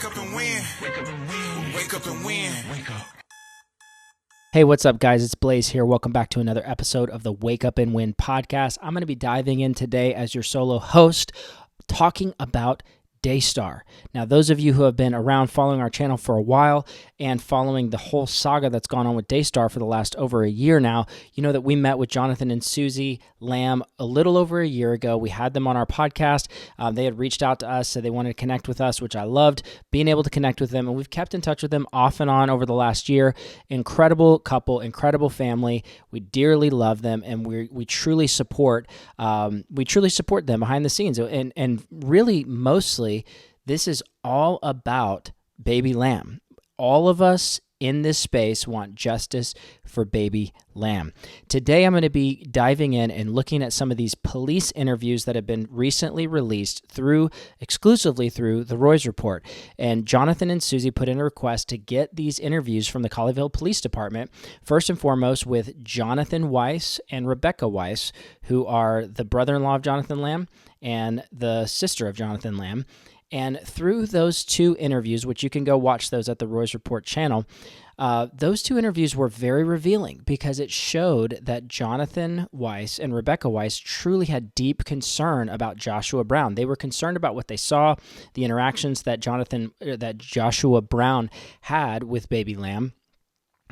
Wake up and win. Wake up and win. Wake up and win. Wake up. Hey, what's up, guys? It's Blaise here. Welcome back to another episode of the Wake Up and Win podcast. I'm going to be diving in today as your solo host, talking about Daystar. Now, those of you who have been around following our channel for a while and following the whole saga that's gone on with Daystar for the last over a year now, you know that we met with Jonathan and Suzy 𝐶 a little over a year ago. We had them on our podcast. They had reached out to us, so they wanted to connect with us, which I loved being able to connect with them, and we've kept in touch with them off and on over the last year. Incredible couple, incredible family. We dearly love them, and we truly support them behind the scenes, and really mostly this is all about baby 𝐶. All of us in this space want justice for baby 𝐶. Today, I'm going to be diving in and looking at some of these police interviews that have been recently released exclusively through the Roy's Report. And Jonathan and Suzy put in a request to get these interviews from the Colleyville Police Department, first and foremost with Jonathan Weis and Rebecca Weis, who are the brother-in-law of Jonathan 𝐶 and the sister of Jonathan 𝐶. And through those two interviews, which you can go watch those at the Roy's Report channel, those two interviews were very revealing because it showed that Jonathan Weis and Rebecca Weis truly had deep concern about Joshua Brown. They were concerned about what they saw, the interactions that Joshua Brown had with baby 𝐶,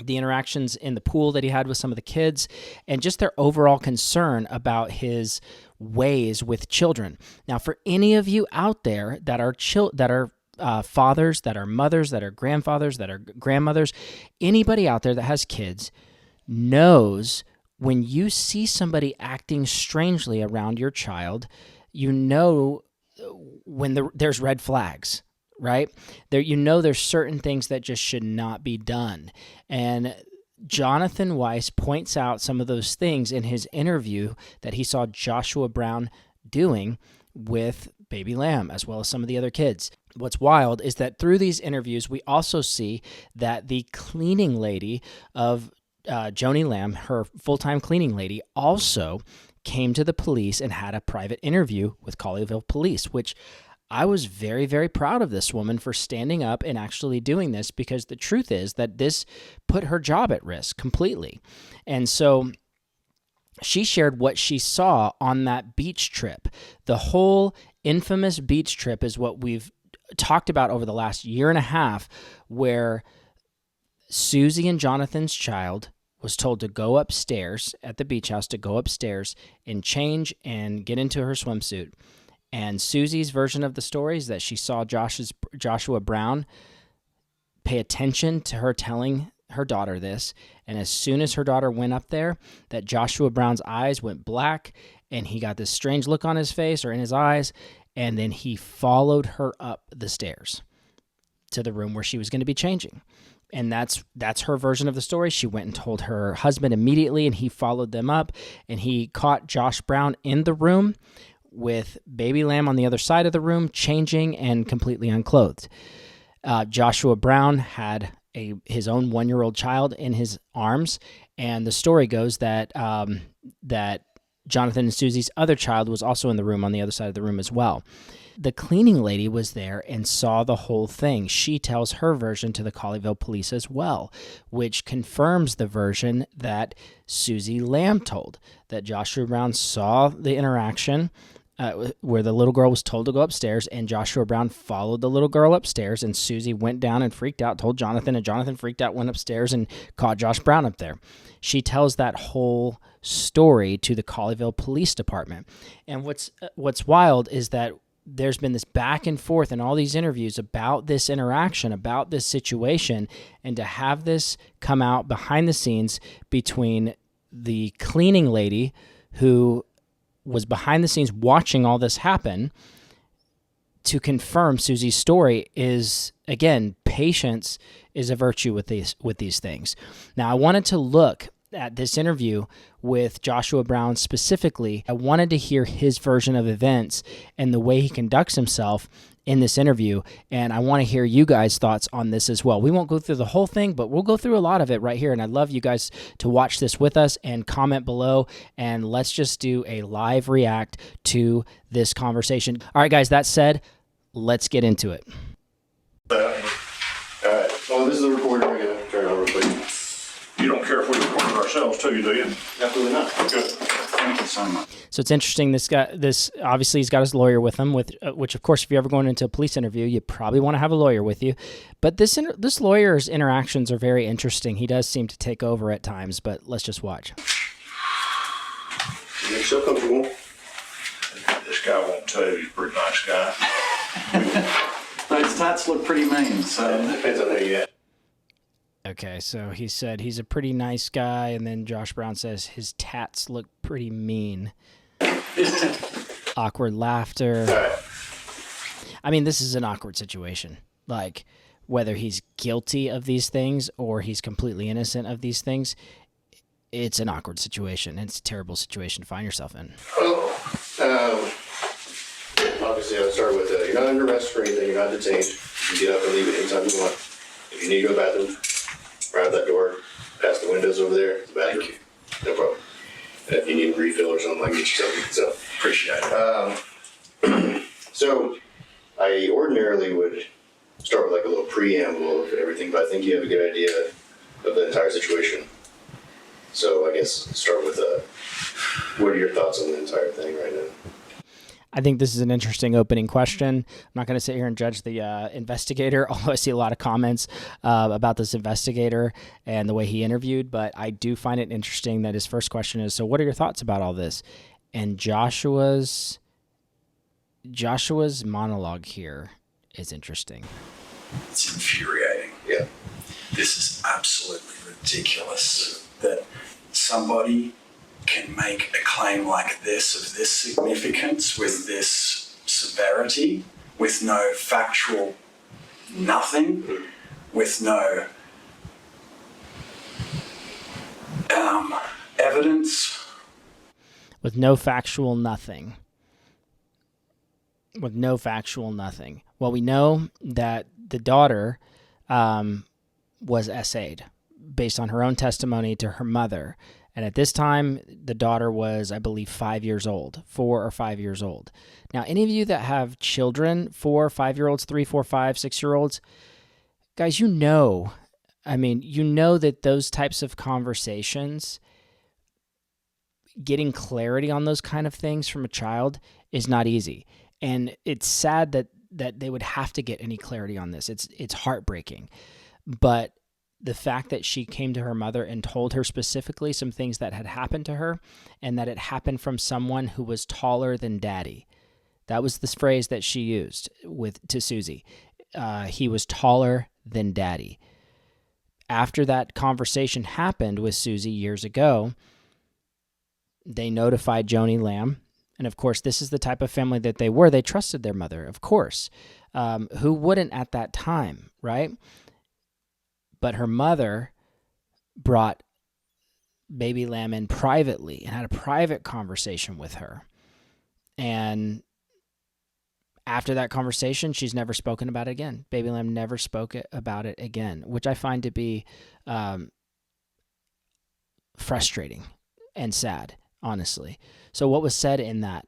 the interactions in the pool that he had with some of the kids, and just their overall concern about his ways with children. Now, for any of you out there that are fathers, that are mothers, that are grandfathers, that are grandmothers, anybody out there that has kids knows when you see somebody acting strangely around your child, you know when there's red flags. Right? There's certain things that just should not be done. And Jonathan Weis points out some of those things in his interview that he saw Joshua Brown doing with baby 𝐶, as well as some of the other kids. What's wild is that through these interviews, we also see that the cleaning lady of Joni 𝐶, her full-time cleaning lady, also came to the police and had a private interview with Colleyville Police, which I was very, very proud of this woman for standing up and actually doing this, because the truth is that this put her job at risk completely. And so she shared what she saw on that beach trip. The whole infamous beach trip is what we've talked about over the last year and a half, where Suzy and Jonathan's child was told to go upstairs at the beach house, to go upstairs and change and get into her swimsuit. And Suzy's version of the story is that she saw Joshua Brown pay attention to her telling her daughter this, and as soon as her daughter went up there, that Joshua Brown's eyes went black, and he got this strange look on his face or in his eyes, and then he followed her up the stairs to the room where she was going to be changing. And that's her version of the story. She went and told her husband immediately, and he followed them up, and he caught Josh Brown in the room with baby 𝐶 on the other side of the room, changing and completely unclothed. Joshua Brown had his own 1-year-old child in his arms, and the story goes that Jonathan and Suzy's other child was also in the room on the other side of the room as well. The cleaning lady was there and saw the whole thing. She tells her version to the Colleyville Police as well, which confirms the version that Suzy 𝐶 told, that Joshua Brown saw the interaction where the little girl was told to go upstairs, and Joshua Brown followed the little girl upstairs, and Suzy went down and freaked out, told Jonathan, and Jonathan freaked out, went upstairs, and caught Josh Brown up there. She tells that whole story to the Colleyville Police Department. And what's wild is that there's been this back and forth in all these interviews about this interaction, about this situation, and to have this come out behind the scenes between the cleaning lady who was behind the scenes watching all this happen to confirm Suzy's story is, again, patience is a virtue with these things. Now, I wanted to look at this interview with Joshua Brown specifically. I wanted to hear his version of events and the way he conducts himself in this interview, and I want to hear you guys' thoughts on this as well. We won't go through the whole thing, but we'll go through a lot of it right here, and I'd love you guys to watch this with us and comment below, and let's just do a live react to this conversation. All right, guys, that said, let's get into it. Alright, well, this is a recorder. I'm going to turn it on real quick. You don't care if we record ourselves too, do you? Absolutely not. Good. Thank you so much. So it's interesting. This obviously he's got his lawyer with him. Which of course, if you're ever going into a police interview, you probably want to have a lawyer with you. But this lawyer's interactions are very interesting. He does seem to take over at times. But let's just watch. You make yourself comfortable. This guy won't tell you he's a pretty nice guy. Those tats look pretty mean, so... Depends on who you get. Okay, so he said he's a pretty nice guy, and then Josh Brown says his tats look pretty mean. Awkward laughter. Alright. I mean, this is an awkward situation. Like, whether he's guilty of these things or he's completely innocent of these things, it's an awkward situation. It's a terrible situation to find yourself in. Well, obviously I'll start with, you're not under arrest for anything, you're not detained. You can get up and leave at any time you want. If you need to go to the bathroom, right out that door, past the windows over there, the bathroom. Thank you. No problem. And if you need a refill or something, I can get you something. So, Appreciate it. So, I ordinarily would start with like a little preamble of everything, but I think you have a good idea of the entire situation. So I guess start with what are your thoughts on the entire thing right now? I think this is an interesting opening question. I'm not going to sit here and judge the investigator, although I see a lot of comments about this investigator and the way he interviewed, but I do find it interesting that his first question is, so what are your thoughts about all this? And Joshua's monologue here is interesting. It's infuriating. Yeah. This is absolutely ridiculous that somebody can make a claim like this, of this significance, with this severity, with no factual nothing, with no evidence. With no factual nothing. With no factual nothing. Well, we know that the daughter was essayed based on her own testimony to her mother. And at this time, the daughter was, I believe, 4 or 5 years old. Now, any of you that have children, 4 or 5-year-olds, 3, 4, 5, 6-year-olds, guys, you know that those types of conversations, getting clarity on those kind of things from a child is not easy. And it's sad that they would have to get any clarity on this. It's heartbreaking. But the fact that she came to her mother and told her specifically some things that had happened to her, and that it happened from someone who was taller than Daddy. That was the phrase that she used to Suzy. He was taller than Daddy. After that conversation happened with Suzy years ago, they notified Joni Lamb. And of course, this is the type of family that they were. They trusted their mother, of course. Who wouldn't at that time, right? But her mother brought Baby Lamb in privately and had a private conversation with her. And after that conversation, she's never spoken about it again. Baby Lamb never spoke about it again, which I find to be frustrating and sad, honestly. So what was said in that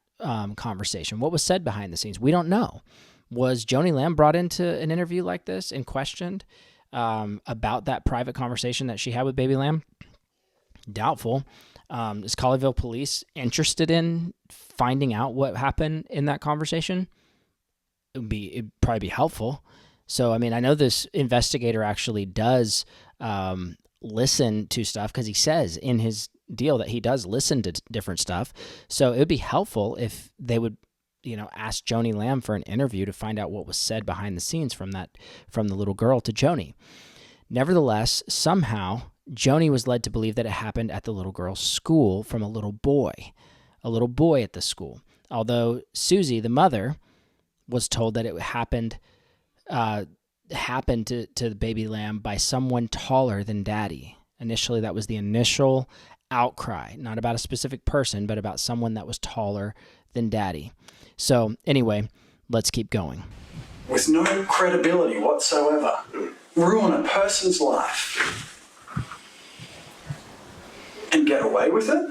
conversation? What was said behind the scenes? We don't know. Was Joni Lamb brought into an interview like this and questioned about that private conversation that she had with Baby Lamb? Doubtful. Is Colleyville police interested in finding out what happened in that conversation? It'd probably be helpful. So, I mean, I know this investigator actually does listen to stuff, because he says in his deal that he does listen to different stuff. So it would be helpful if they would, ask Joni Lamb for an interview to find out what was said behind the scenes from the little girl to Joni. Nevertheless, somehow Joni was led to believe that it happened at the little girl's school from a little boy at the school. Although Suzy, the mother, was told that it happened to the Baby Lamb by someone taller than Daddy. Initially, that was the initial outcry, not about a specific person, but about someone that was taller than Daddy. So anyway, let's keep going. With no credibility whatsoever, ruin a person's life and get away with it?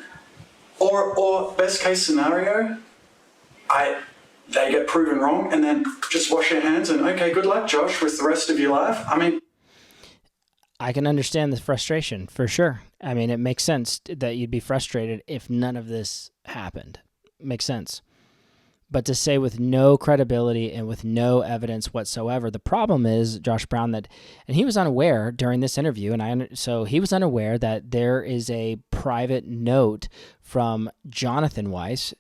Or best case scenario, I they get proven wrong and then just wash your hands and, okay, good luck, Josh, with the rest of your life. I mean, I can understand the frustration for sure. I mean, it makes sense that you'd be frustrated if none of this happened. Makes sense. But to say with no credibility and with no evidence whatsoever, the problem is Josh Brown and he was unaware during this interview, so he was unaware that there is a private note from Jonathan Weis.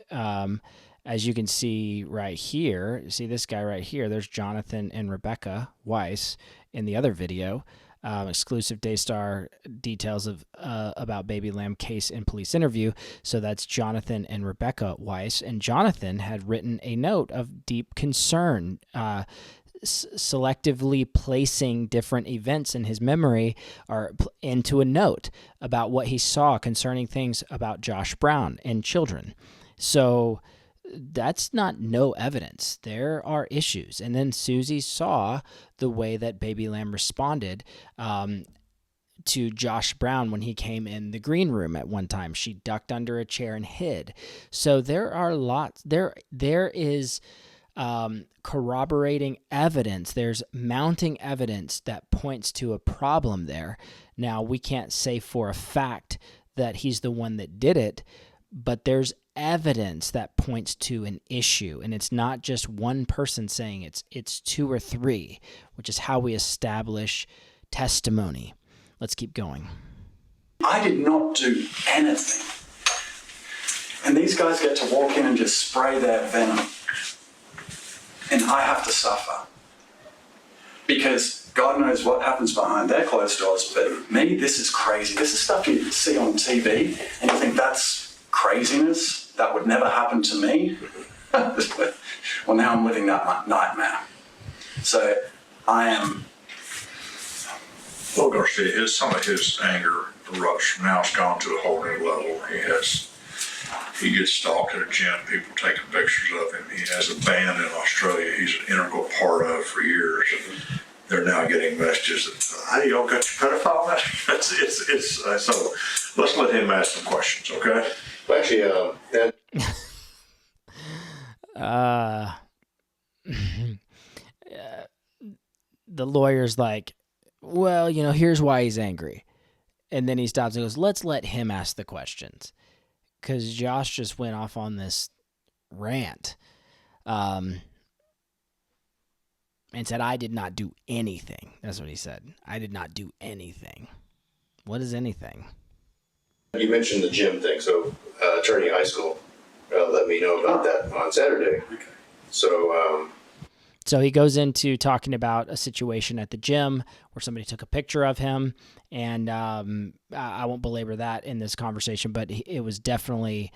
As you can see right here, see this guy right here, there's Jonathan and Rebecca Weis in the other video. Exclusive Daystar details of about Baby Lamb case and police interview. So that's Jonathan and Rebecca Weis. And Jonathan had written a note of deep concern, selectively placing different events in his memory or into a note about what he saw concerning things about Josh Brown and children. So that's not no evidence. There are issues. And then Suzy saw the way that Baby Lamb responded to Josh Brown when he came in the green room at one time. She ducked under a chair and hid. So there are lots. There is corroborating evidence. There's mounting evidence that points to a problem there. Now, we can't say for a fact that he's the one that did it, but there's evidence that points to an issue, and it's not just one person saying it's two or three, which is how we establish testimony. Let's keep going. I did not do anything. And these guys get to walk in and just spray their venom. And I have to suffer. Because God knows what happens behind their closed doors, but me, this is crazy. This is stuff you see on TV, and you think that's craziness. That would never happen to me. Well, now I'm living that nightmare. So I am... Well, Garcia, some of his anger erupts now has gone to a whole new level. He gets stalked at a gym, people taking pictures of him. He has a band in Australia he's an integral part of for years. They're now getting messages that, hey, y'all got your pedophile message? So let's let him ask some questions, okay? Well, actually, the lawyer's like, well, here's why he's angry. And then he stops and goes, let's let him ask the questions. Because Josh just went off on this rant and said, I did not do anything. That's what he said. I did not do anything. What is anything? you mentioned the gym thing, so Attorney High School let me know about that on Saturday. Okay. So he goes into talking about a situation at the gym where somebody took a picture of him, and I won't belabor that in this conversation, but it was definitely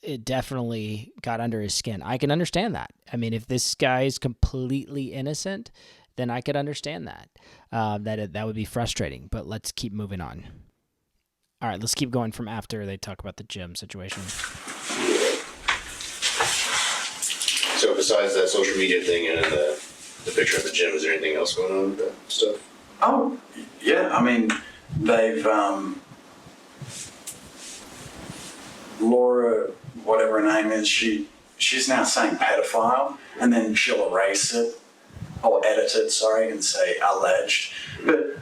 it definitely got under his skin. I can understand that. I mean, if this guy is completely innocent, then I could understand that. That would be frustrating, but let's keep moving on. All right, let's keep going from after they talk about the gym situation. So besides that social media thing and the picture of the gym, is there anything else going on with that stuff? Oh, yeah. I mean, they've, Laura, whatever her name is, she's now saying pedophile, and then she'll erase it, or edit it, and say alleged. But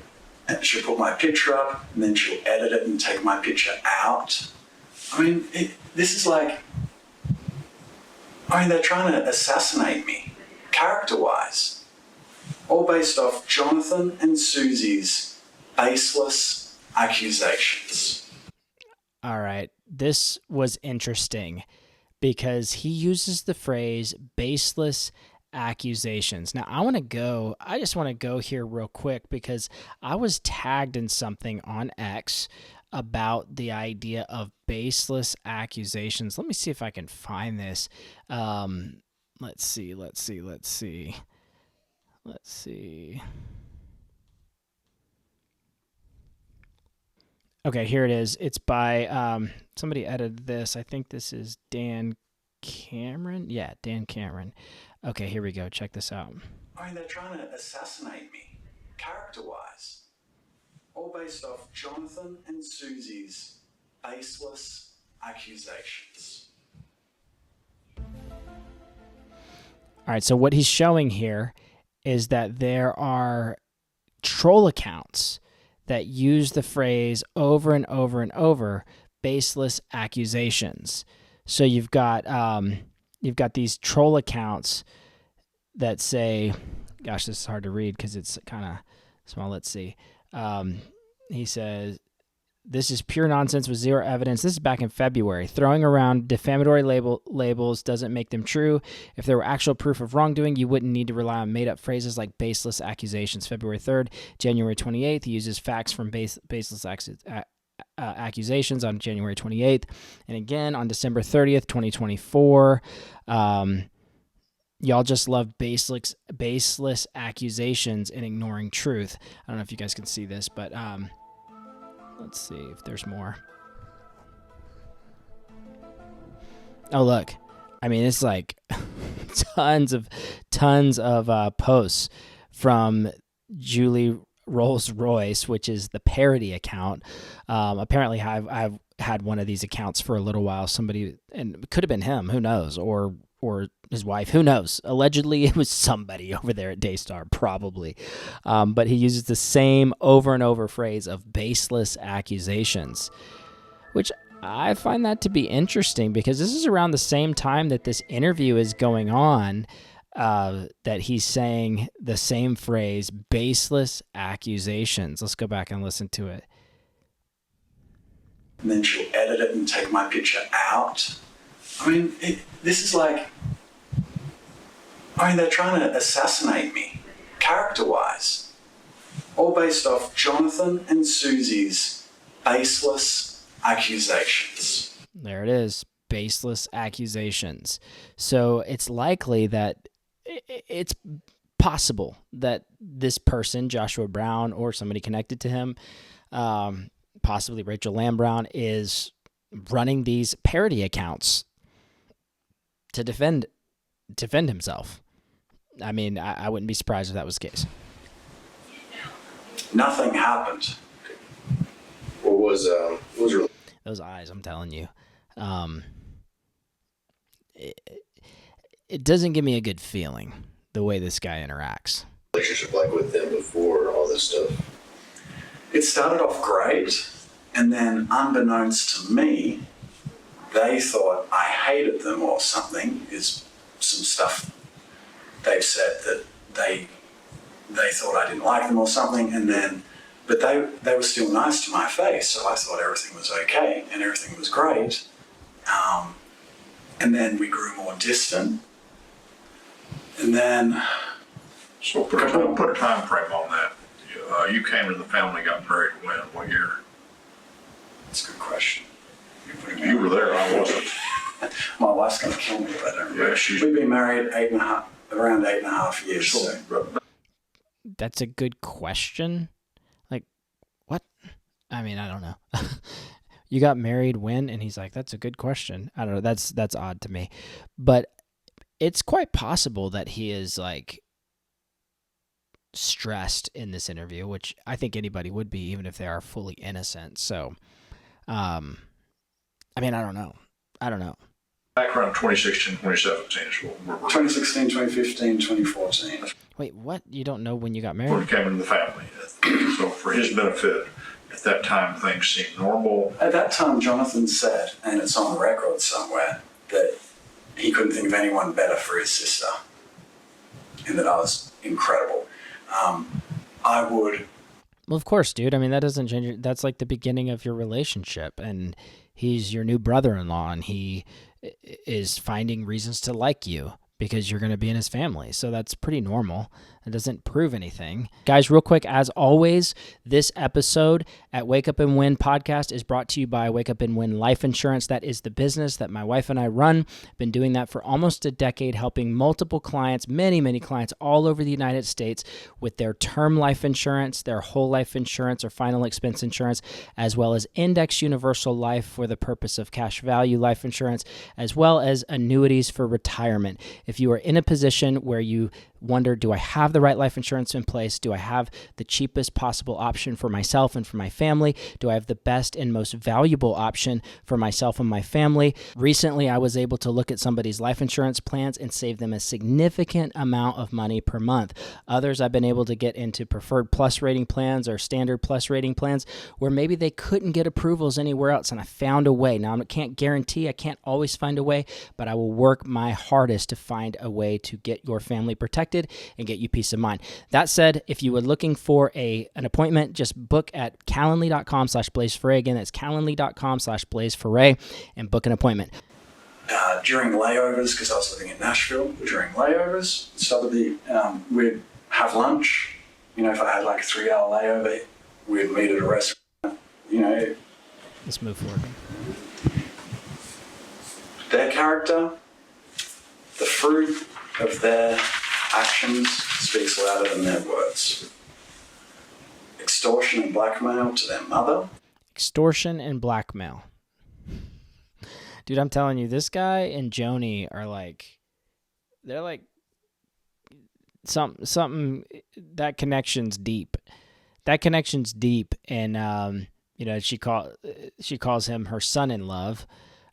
she'll put my picture up, and then she'll edit it and take my picture out. I mean, this is like, they're trying to assassinate me, character-wise. All based off Jonathan and Suzy's baseless accusations. All right, this was interesting because he uses the phrase baseless accusations. Now, I just want to go here real quick because I was tagged in something on X about the idea of baseless accusations. Let me see if I can find this. Let's see. Okay, here it is. It's by somebody edited this. I think this is Dan Cameron. Yeah, Dan Cameron. Okay, here we go. Check this out. They're trying to assassinate me, character-wise. All based off Jonathan and Suzy's baseless accusations. All right, so what he's showing here is that there are troll accounts that use the phrase over and over and over, baseless accusations. So you've got these troll accounts that say, gosh, this is hard to read because it's kind of small. Let's see. He says, this is pure nonsense with zero evidence. This is back in February. Throwing around defamatory labels doesn't make them true. If there were actual proof of wrongdoing, you wouldn't need to rely on made-up phrases like baseless accusations. February 3rd, January 28th, he uses facts from baseless accusations on January 28th. And again, on December 30th, 2024, y'all just love baseless accusations and ignoring truth. I don't know if you guys can see this, but let's see if there's more. Oh, look. I mean, it's like tons of posts from Julie Rolls-Royce, which is the parody account. Apparently, I've had one of these accounts for a little while. Somebody, and it could have been him, who knows, or his wife, who knows. Allegedly, it was somebody over there at Daystar, probably. But he uses the same over and over phrase of baseless accusations, which I find that to be interesting because this is around the same time that this interview is going on, that he's saying the same phrase, baseless accusations. Let's go back and listen to it. And then she'll edit it and take my picture out. I mean, this is like, they're trying to assassinate me, character-wise. All based off Jonathan and Suzy's baseless accusations. There it is, baseless accusations. So it's likely that it's possible that this person, Joshua Brown, or somebody connected to him, possibly Rachel Lamb Brown, is running these parody accounts to defend himself. I mean, I wouldn't be surprised if that was the case. Nothing happened. What was your Those eyes, I'm telling you. It doesn't give me a good feeling, the way this guy interacts. relationship like with them before all this stuff? It started off great, and then unbeknownst to me, they thought I hated them or something. Is some stuff they've said that they thought I didn't like them or something, and then, but they were still nice to my face, so I thought everything was okay and everything was great. And then we grew more distant, and then. So put a time frame on that. You came to the family, got married when? What year? That's a good question. You were there, I wasn't. My wife's going to kill me if I don't remember. Yeah, We've been married around 8.5 years. So. That's a good question. Like, what? I mean, I don't know. You got married when? And he's like, that's a good question. I don't know. That's odd to me. But it's quite possible that he is like stressed in this interview, which I think anybody would be, even if they are fully innocent. So, I mean, I don't know. Back around 2016, 2017 is what we're 2016, 2015, 2014. Wait, what? You don't know when you got when married? he came into the family. So for his benefit, at that time things seemed normal. At that time, Jonathan said, and it's on record somewhere, that he couldn't think of anyone better for his sister, and that I was incredible. I would. Well, of course, dude. I mean, that doesn't change. That's like the beginning of your relationship, and he's your new brother-in-law, and he is finding reasons to like you because you're going to be in his family. So that's pretty normal. It doesn't prove anything. Guys, real quick, as always, this episode at Wake Up and Win podcast is brought to you by Wake Up and Win Life Insurance. That is the business that my wife and I run. Been doing that for almost a decade, helping multiple clients, many clients all over the United States with their term life insurance, their whole life insurance or final expense insurance, as well as index universal life for the purpose of cash value life insurance, as well as annuities for retirement. if you are in a position where you wonder, do I have the right life insurance in place? Do I have the cheapest possible option for myself and for my family? Do I have the best and most valuable option for myself and my family? Recently, I was able to look at somebody's life insurance plans and save them a significant amount of money per month. Others, I've been able to get into preferred plus rating plans or standard plus rating plans where maybe they couldn't get approvals anywhere else, and I found a way. Now, I can't guarantee, I can't always find a way, but I will work my hardest to find a way to get your family protected and get you peace of mind. That said, if you were looking for an appointment, just book at Calendly.com/BlaiseForay. Again, that's Calendly.com/BlaiseForay and book an appointment. During layovers, because I was living in Nashville, during layovers, we'd have lunch. If I had like a 3-hour layover, we'd meet at a restaurant. Let's move forward. Their character, the fruit of their actions speaks louder than their words. Extortion and blackmail to their mother. Extortion and blackmail. Dude, I'm telling you, this guy and Joni are they're like something, that connection's deep. That connection's deep, and she calls him her son-in-love.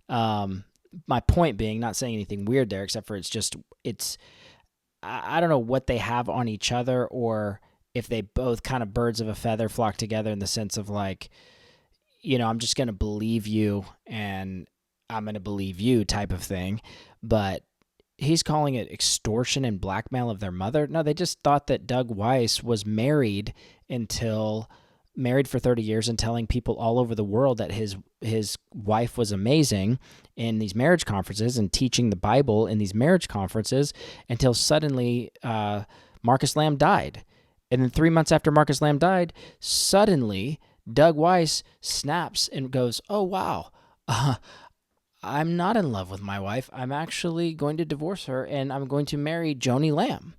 My point being, not saying anything weird there, except for I don't know what they have on each other, or if they both kind of birds of a feather flock together in the sense of I'm just going to believe you and I'm going to believe you type of thing. But he's calling it extortion and blackmail of their mother. No, they just thought that Doug Weis was married for 30 years and telling people all over the world that his wife was amazing in these marriage conferences and teaching the Bible in these marriage conferences until suddenly Marcus Lamb died. And then 3 months after Marcus Lamb died, suddenly Doug Weis snaps and goes, oh, wow, I'm not in love with my wife. I'm actually going to divorce her and I'm going to marry Joni Lamb.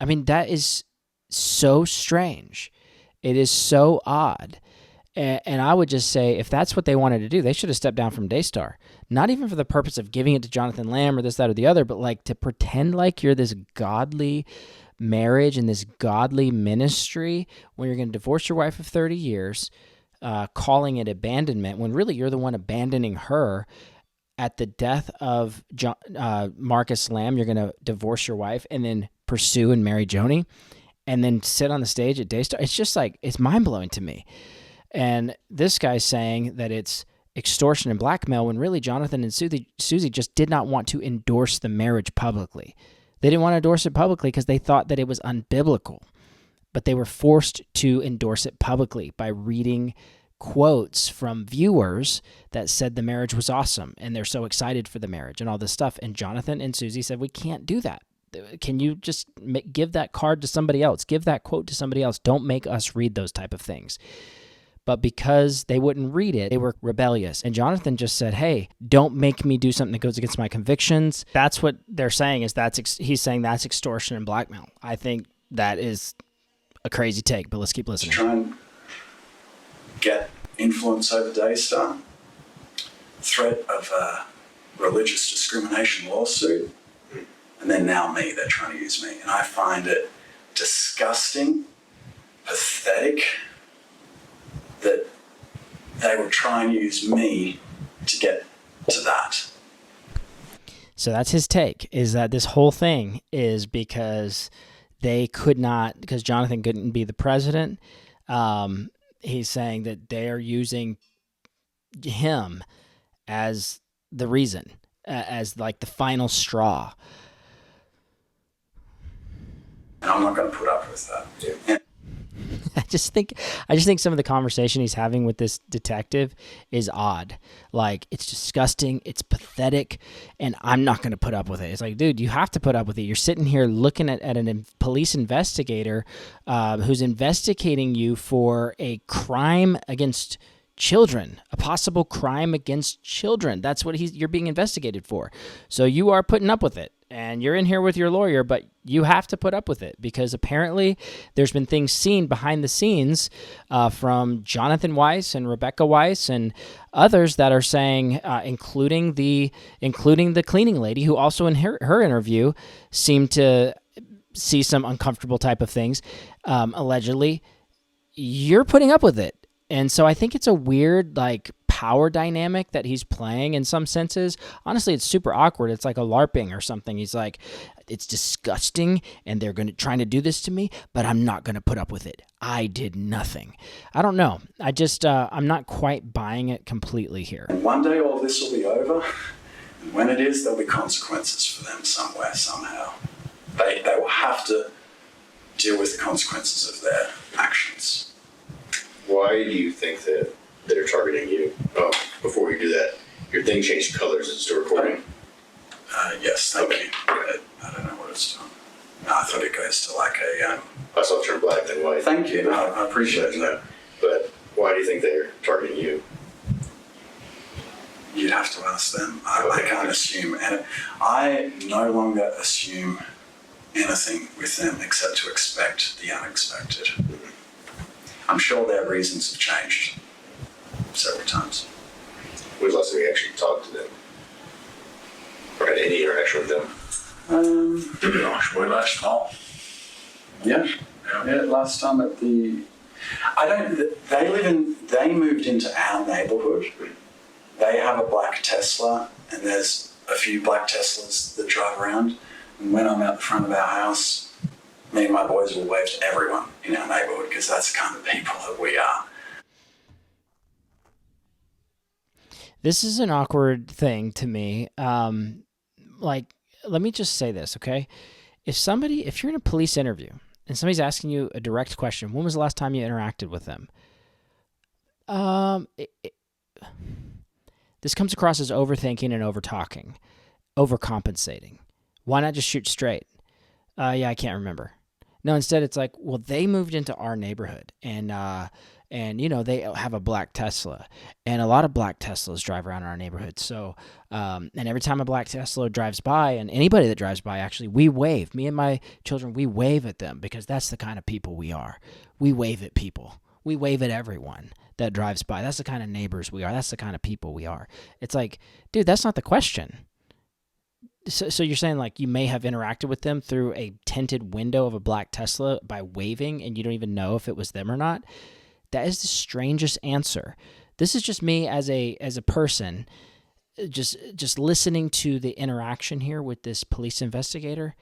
I mean, that is so strange. It is so odd. And I would just say, if that's what they wanted to do, they should have stepped down from Daystar. Not even for the purpose of giving it to Jonathan Lamb or this, that, or the other, but to pretend like you're this godly marriage and this godly ministry when you're going to divorce your wife of 30 years, calling it abandonment, when really you're the one abandoning her. At the death of Marcus Lamb, you're going to divorce your wife and then pursue and marry Joni, and then sit on the stage at Daystar. It's just it's mind-blowing to me. And this guy's saying that it's extortion and blackmail when really Jonathan and Suzy just did not want to endorse the marriage publicly. They didn't want to endorse it publicly because they thought that it was unbiblical. But they were forced to endorse it publicly by reading quotes from viewers that said the marriage was awesome and they're so excited for the marriage and all this stuff. And Jonathan and Suzy said, we can't do that. Can you just give that card to somebody else? Give that quote to somebody else. Don't make us read those type of things. But because they wouldn't read it, they were rebellious. And Jonathan just said, hey, don't make me do something that goes against my convictions. That's what they're saying he's saying that's extortion and blackmail. I think that is a crazy take, but let's keep listening. To try and get influence over Daystar, threat of a religious discrimination lawsuit, and then now me, they're trying to use me. And I find it disgusting, pathetic, that they would try and use me to get to that. So that's his take, is that this whole thing is because because Jonathan couldn't be the president. He's saying that they are using him as the reason, as the final straw. And I'm not going to put up with that. Yeah. I just think some of the conversation he's having with this detective is odd. It's disgusting, it's pathetic, and I'm not going to put up with it. It's dude, you have to put up with it. You're sitting here looking at a police investigator who's investigating you for a crime against children, a possible crime against children. That's what you're being investigated for. So you are putting up with it. and you're in here with your lawyer, but you have to put up with it because apparently there's been things seen behind the scenes from Jonathan Weis and Rebecca Weis and others that are saying, including the cleaning lady, who also in her interview seemed to see some uncomfortable type of things, allegedly. You're putting up with it. And so I think it's a weird, like, power dynamic that he's playing in some senses. Honestly, it's super awkward. It's like a LARPing or something. He's like, it's disgusting, and they're trying to do this to me, but I'm not going to put up with it. I did nothing. I don't know. I just, I'm not quite buying it completely here. And one day all this will be over, and when it is, there'll be consequences for them somewhere, somehow. They will have to deal with the consequences of their actions. Why do you think that they're targeting you? Oh, before you do that, your thing changed colors. Is it still recording? Yes, thank you. I don't know what it's doing. No, I thought it goes to like a... I saw it turn black then white. Thank you. No, I appreciate that. But why do you think they're targeting you? You'd have to ask them. I can't assume. And I no longer assume anything with them except to expect the unexpected. I'm sure their reasons have changed several times. When's the last time you actually talked to them? Or had any interaction with them? Gosh, way last fall. Yeah, last time at the... They moved into our neighborhood. They have a black Tesla, and there's a few black Teslas that drive around. And when I'm out the front of our house, me and my boys will wave to everyone in our neighborhood because that's the kind of people that we are. This is an awkward thing to me. Like, let me just say this, okay? If you're in a police interview and somebody's asking you a direct question, when was the last time you interacted with them? This comes across as overthinking and overtalking, overcompensating. Why not just shoot straight? Yeah, I can't remember. No, instead it's like, well, they moved into our neighborhood, and you know, they have a black Tesla, and a lot of black Teslas drive around our neighborhood. So, and every time a black Tesla drives by, and anybody that drives by, actually, we wave. Me and my children, we wave at them because that's the kind of people we are. We wave at people. We wave at everyone that drives by. That's the kind of neighbors we are. That's the kind of people we are. It's like, dude, that's not the question. So you're saying, like, you may have interacted with them through a tinted window of a black Tesla by waving, and you don't even know if it was them or not? That is the strangest answer. This is just me as a person, just listening to the interaction here with this police investigator,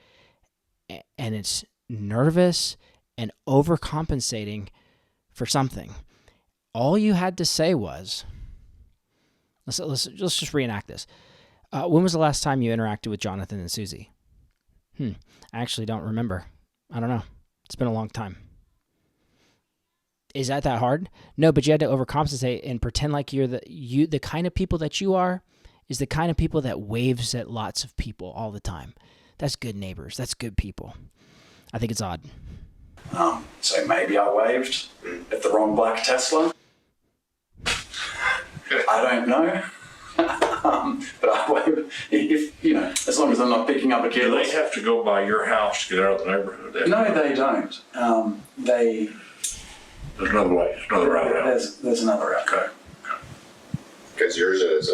and it's nervous and overcompensating for something. All you had to say was, let's just reenact this. When was the last time you interacted with Jonathan and Suzy? I actually don't remember. I don't know. It's been a long time. Is that hard? No, but you had to overcompensate and pretend like the kind of people that you are is the kind of people that waves at lots of people all the time. That's good neighbors. That's good people. I think it's odd. So maybe I waved at the wrong black Tesla. I don't know. But I wave, if, you know, as long as I'm not picking up a kid. Do they have to go by your house to get out of the neighborhood? No, they don't. There's another way. There's another route out. There's another route. Okay. Because yours is...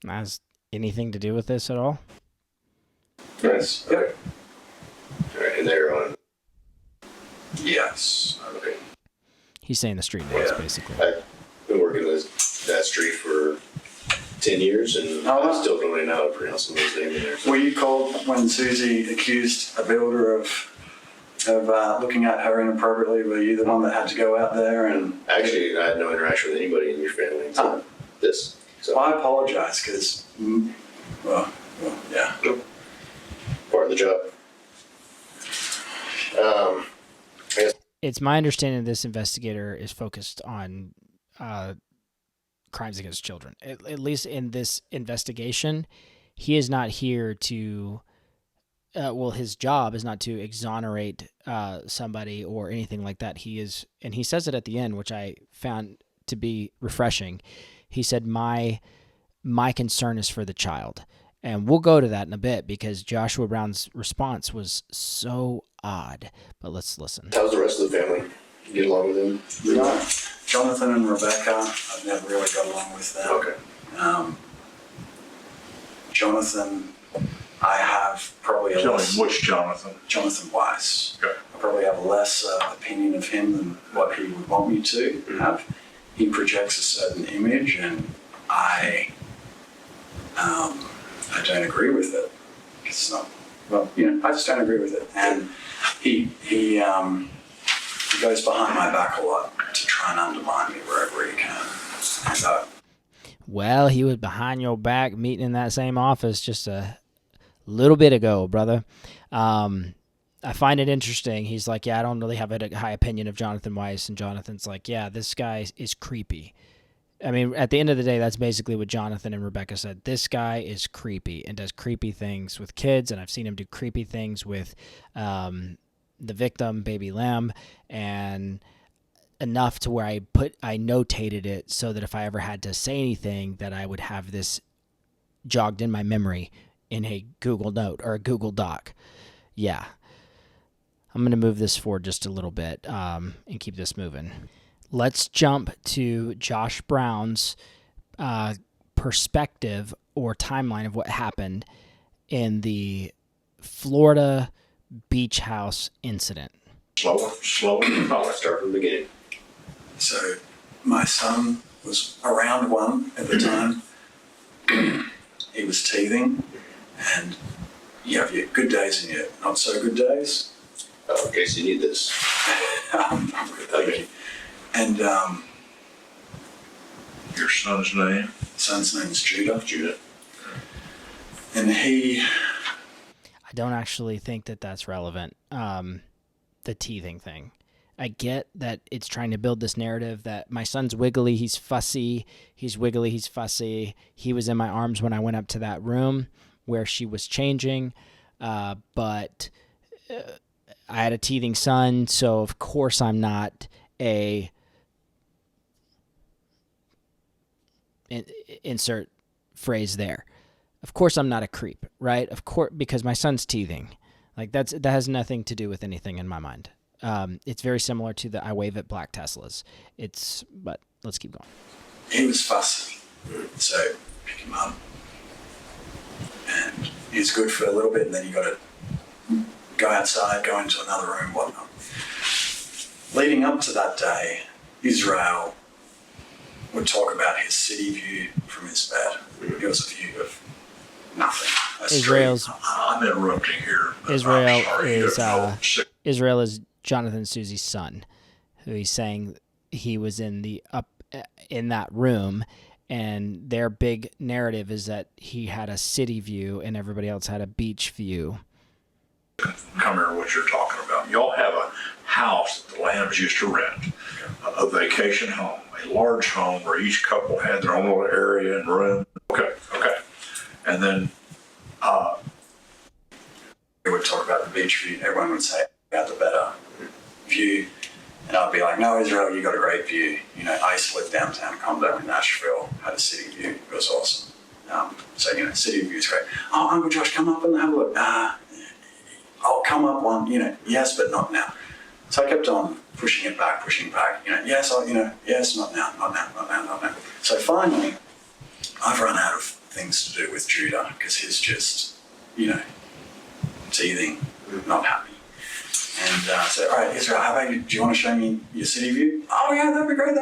Has anything to do with this at all? Yes. Okay. All right, and they're on... Yes. Okay. He's saying the street names, basically. I've been working that street for 10 years, and I still don't really know how to pronounce some of those names in there. So. Were you called when Suzy accused a builder of looking at her inappropriately? Were you the one that had to go out there and... Actually, I had no interaction with anybody in your family until this. So. I apologize, because, well, yeah. Part of the job. I guess. It's my understanding this investigator is focused on crimes against children. At least in this investigation, he is not here to... his job is not to exonerate somebody or anything like that. He is, and he says it at the end, which I found to be refreshing. He said, "My concern is for the child," And we'll go to that in a bit because Joshua Brown's response was so odd. But let's listen. How's the rest of the family? You get along with them? No, Jonathan and Rebecca, I've never really got along with them. Okay. Jonathan, I have probably Tell him which Jonathan. Jonathan Weis. Okay. I probably have less opinion of him than what he would want me to have. He projects a certain image, and I don't agree with it. It's not, well, I just don't agree with it. And he goes behind my back a lot to try and undermine me wherever he can. And Well, he was behind your back meeting in that same office just a little bit ago, brother. I find it interesting. He's like, yeah, I don't really have a high opinion of Jonathan Weis. And Jonathan's like, yeah, this guy is creepy. I mean, at the end of the day, that's basically what Jonathan and Rebecca said. This guy is creepy and does creepy things with kids. And I've seen him do creepy things with the victim, Baby Lamb, and enough to where I notated it so that if I ever had to say anything, that I would have this jogged in my memory in a Google Note or a Google Doc. Yeah. I'm going to move this forward just a little bit and keep this moving. Let's jump to Josh Brown's perspective or timeline of what happened in the Florida beach house incident. Slower. Let's start from the beginning. so my son was around 1 at the time. He was teething, and you have your good days and your not so good days. Okay, so you need this. I'm good, thank you. And Your son's name? son's name is Judah. Judah. And he, I don't actually think that that's relevant, the teething thing. I get that it's trying to build this narrative that my son's wiggly, he's fussy, he's wiggly, he's fussy. He was in my arms when I went up to that room where she was changing, but I had a teething son, so of course I'm not a insert phrase there. Of course I'm not a creep, right? Of course, because my son's teething. Like that has nothing to do with anything in my mind. It's very similar to the I wave at black Teslas. But let's keep going. he was fussy, so pick him up. And he was good for a little bit, and then you got to go outside, go into another room, whatnot. Leading up to that day, Israel would talk about his city view from his bed. It was a view of nothing. A Israel's street. I'm interrupting here. but Israel I'm sorry. is Israel Israel is Jonathan and Suzy's son, who he's saying he was in that room, and their big narrative is that he had a city view and everybody else had a beach view. Come here, what you're talking about. Y'all have a house that the Lambs used to rent, a vacation home, a large home where each couple had their own little area and room. Okay. And then We would talk about the beach view. Everyone would say, "I got the better view." And I'd be like, "No, Israel, you got a great view. I used to live downtown, condo in Nashville, had a city view. It was awesome." So, city view is great. "Oh, Uncle Josh, come up and have a look." "I'll come up one, yes, but not now." So I kept on pushing back. "Yes, yes, not now. So finally, I've run out of things to do with Judah because he's just, teething, not happy. And I said, "All right, Israel, how about you? Do you want to show me your city view?" "Oh, yeah, that'd be great."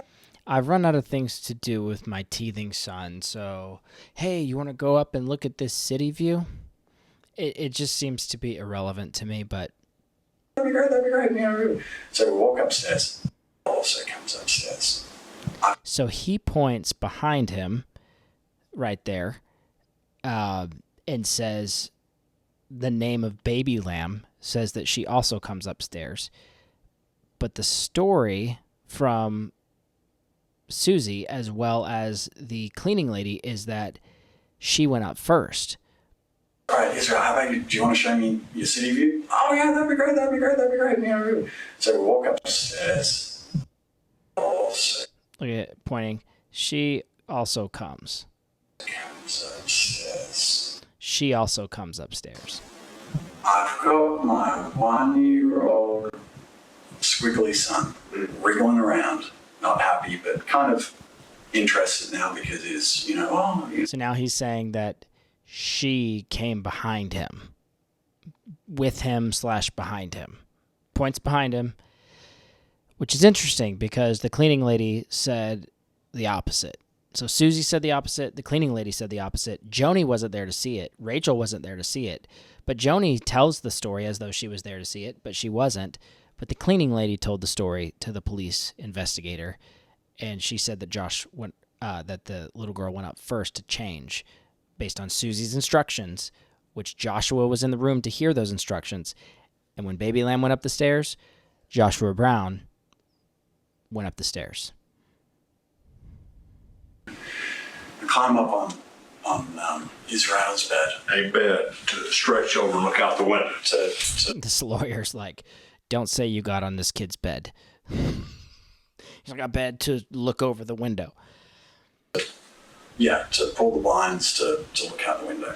I've run out of things to do with my teething son, so hey, you want to go up and look at this city view? It just seems to be irrelevant to me, but That'd be great. So we walk upstairs. Also comes upstairs. so he points behind him right there and says the name of Baby Lamb, says that she also comes upstairs. But the story from Suzy, as well as the cleaning lady, is that she went up first. "All right, Israel, how about you? Do you want to show me your city view?" "Oh, yeah, that'd be great. So we walk upstairs. Also Look at pointing. She also comes. comes upstairs. she also comes upstairs. I've got my 1-year-old squiggly son wriggling around, not happy, but kind of interested now because he's, So now he's saying that she came behind him, with him / behind him. Points behind him, which is interesting because the cleaning lady said the opposite. So Suzy said the opposite. The cleaning lady said the opposite. Joni wasn't there to see it. Rachel wasn't there to see it. But Joni tells the story as though she was there to see it, but she wasn't. But the cleaning lady told the story to the police investigator, and she said that that the little girl went up first to change based on Suzy's instructions, which Joshua was in the room to hear those instructions. And when Baby Lamb went up the stairs, Joshua Brown went up the stairs. I climb up on Israel's bed. A bed to stretch over and look out the window. This lawyer's like, don't say you got on this kid's bed. He's like, a bed to look over the window. Yeah, to pull the blinds to look out the window.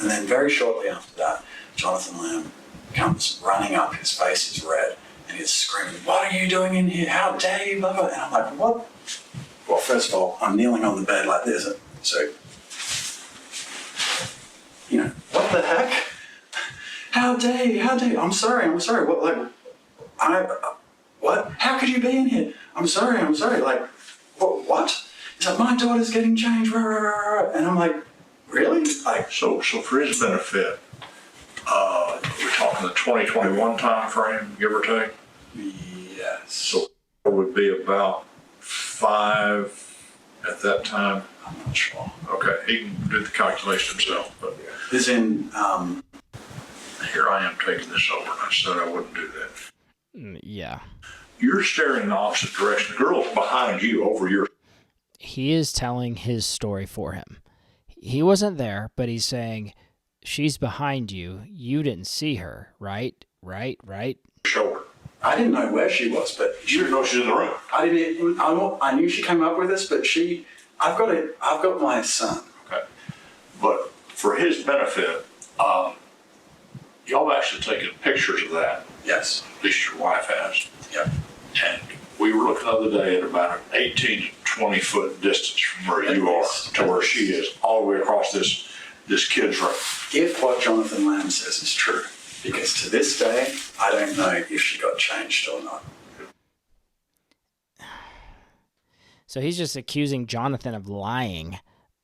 And then very shortly after that, Jonathan Lamb comes running up, his face is red, and he's screaming, "What are you doing in here? How dare you?" Blah, blah. And I'm like, what? Well, first of all, I'm kneeling on the bed like this, so, what the heck? How dare you? How dare you? I'm sorry. What? How could you be in here? I'm sorry. Like, what? He's like, my daughter's getting changed, rah, rah, rah, rah. And I'm like, really? Like, So for his benefit, we're talking the 2021 time frame, give or take. yes. So it would be about 5 at that time. I'm not sure. Okay, he can do the calculation himself, but As in, here I am taking this over, and I said I wouldn't do that. Yeah. You're staring in the opposite direction. The girl's behind you over your... He is telling his story for him. He wasn't there, but he's saying, she's behind you. You didn't see her, right? shoulder. I didn't know where she was, but You didn't know she was in the room. I knew she came up with us, but I've got my son. Okay. But for his benefit, y'all have actually taken pictures of that. Yes. At least your wife has. Yep. And we were looking the other day at about an 18 to 20 foot distance from where you are to where she is, all the way across this kid's room. If what Jonathan Lamb says is true, because to this day, I don't know if she got changed or not. So he's just accusing Jonathan of lying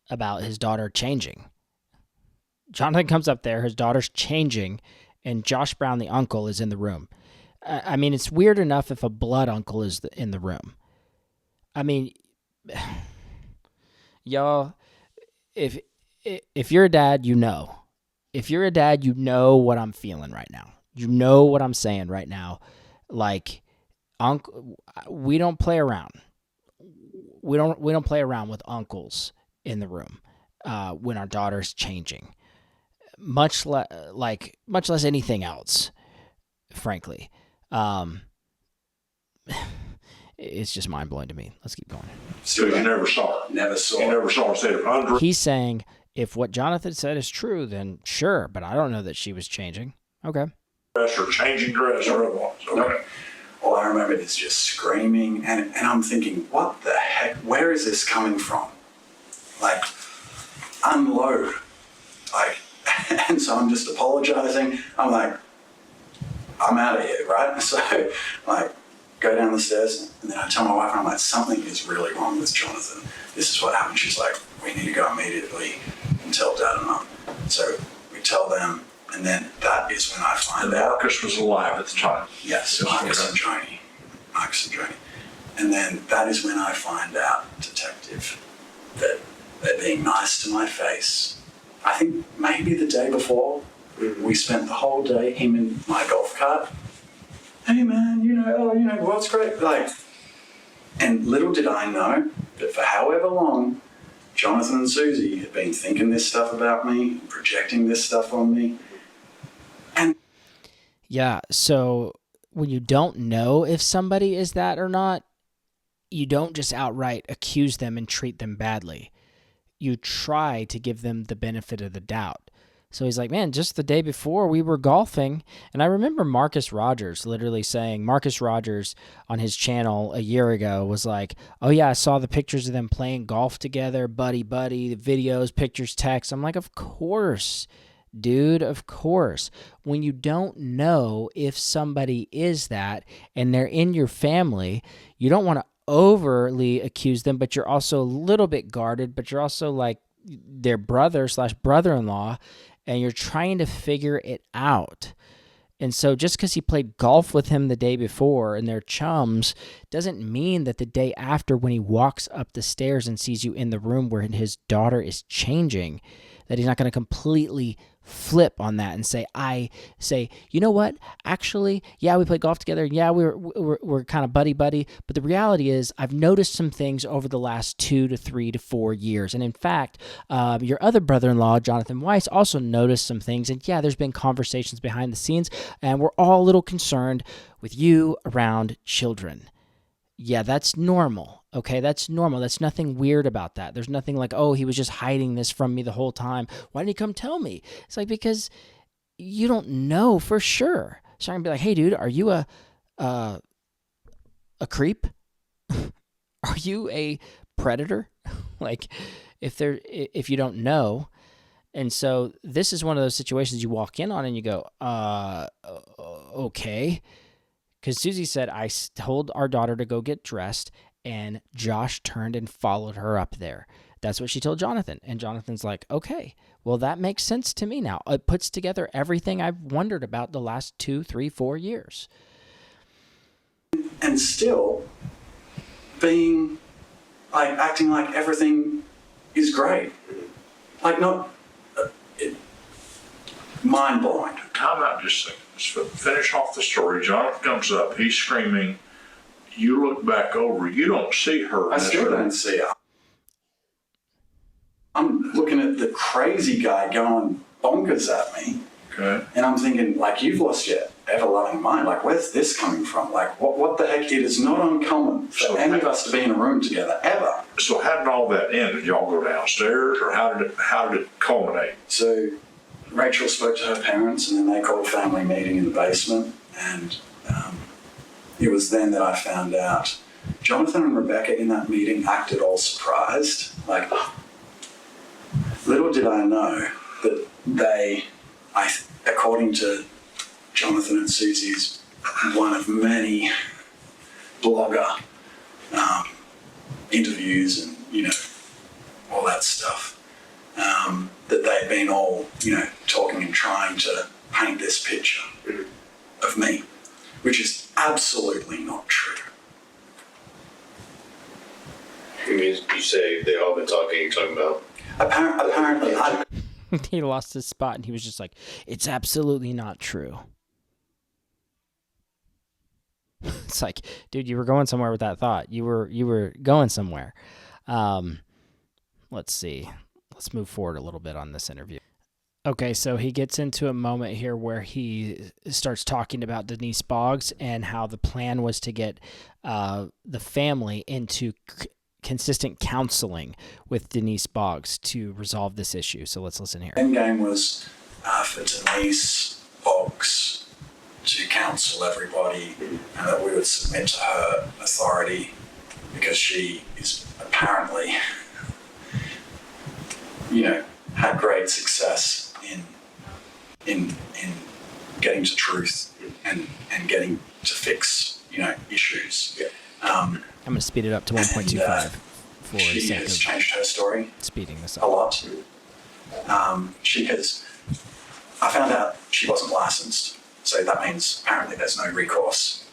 about his daughter changing. Jonathan comes up there, his daughter's changing, and Josh Brown, the uncle, is in the room. I mean, it's weird enough if a blood uncle is in the room. I mean, y'all, if you're a dad, you know. If you're a dad, you know what I'm feeling right now. You know what I'm saying right now. Like, uncle, we don't play around. We don't play around with uncles in the room when our daughter's changing. Much less anything else, frankly. It's just mind blowing to me. Let's keep going. So you never saw her. Never saw You her. never saw her state of undress. He's saying if what Jonathan said is true, then sure, but I don't know that she was changing. Okay. Or changing dress or otherwise. Okay. No. All I remember is just screaming, and I'm thinking, what the heck? Where is this coming from? Like, unload. Like, and so I'm just apologizing. I'm like, I'm out of here, right? So, like, go down the stairs, and then I tell my wife, I'm like, something is really wrong with Jonathan. This is what happened. She's like, we need to go immediately and tell Dad and Mum. So we tell them, and then that is when I find out. Marcus was alive at the time. Yes, Marcus and Joni. And then that is when I find out, Detective, that they're being nice to my face. I think maybe the day before, we spent the whole day, him in my golf cart. Hey man, what's great? Like, and little did I know that for however long, Jonathan and Suzy had been thinking this stuff about me, projecting this stuff on me. And Yeah, so when you don't know if somebody is that or not, you don't just outright accuse them and treat them badly. You try to give them the benefit of the doubt. So he's like, man, just the day before we were golfing. And I remember Marcus Rogers literally saying, Marcus Rogers on his channel a year ago was like, oh yeah, I saw the pictures of them playing golf together, buddy, the videos, pictures, texts. I'm like, of course, dude, of course. When you don't know if somebody is that and they're in your family, you don't want to overly accuse them, but you're also a little bit guarded, but you're also like their brother/brother-in-law, and you're trying to figure it out. And so just because he played golf with him the day before and they're chums doesn't mean that the day after, when he walks up the stairs and sees you in the room where his daughter is changing, that he's not going to completely flip on that and say, you know what? Actually, yeah, we played golf together. Yeah, we're kind of buddy. But the reality is, I've noticed some things over the last 2 to 3 to 4 years. And in fact, your other brother-in-law, Jonathan Weis, also noticed some things. And yeah, there's been conversations behind the scenes, and we're all a little concerned with you around children. Yeah, that's normal. Okay, that's normal. That's nothing weird about that. There's nothing like, oh, he was just hiding this from me the whole time. Why didn't he come tell me? It's like, because you don't know for sure. So I'm gonna be like, hey, dude, are you a creep? Are you a predator? Like, if you don't know. And so this is one of those situations you walk in on and you go, okay. Because Suzy said, I told our daughter to go get dressed, and Josh turned and followed her up there. That's what she told Jonathan. And Jonathan's like, okay, well, that makes sense to me now. It puts together everything I've wondered about the last 2, 3, 4 years. And still being, like, acting like everything is great. Like, not mind-blowing. Time out just a second. Let's finish off the story. Jonathan comes up. He's screaming. You look back over. You don't see her. I still don't see her. I'm looking at the crazy guy going bonkers at me. Okay. And I'm thinking, like, you've lost your ever-loving mind. Like, where's this coming from? Like, what the heck? It is not uncommon for any of us to be in a room together, ever. So how did all that end? Did y'all go downstairs, or how did it culminate? So Rachel spoke to her parents, and then they called a family meeting in the basement, and it was then that I found out. Jonathan and Rebecca in that meeting acted all surprised. Like, little did I know that they, according to Jonathan and Suzy's one of many blogger interviews and, all that stuff, that they'd been all, talking and trying to paint this picture of me, which is absolutely not true. You mean you say they all been talking? You're talking about Apparently, He lost his spot, and he was just like, it's absolutely not true. It's like, dude, you were going somewhere with that thought. You were going somewhere. Let's see. Let's move forward a little bit on this interview. Okay, so he gets into a moment here where he starts talking about Denise Boggs and how the plan was to get the family into consistent counseling with Denise Boggs to resolve this issue. So let's listen here. The end game was for Denise Boggs to counsel everybody, and that we would submit to her authority because she is apparently, had great success in getting to truth and getting to fix, issues. Yeah. I'm going to speed it up to 1.25 for she a second. has changed her story Speeding this a up. lot. I found out she wasn't licensed, so that means apparently there's no recourse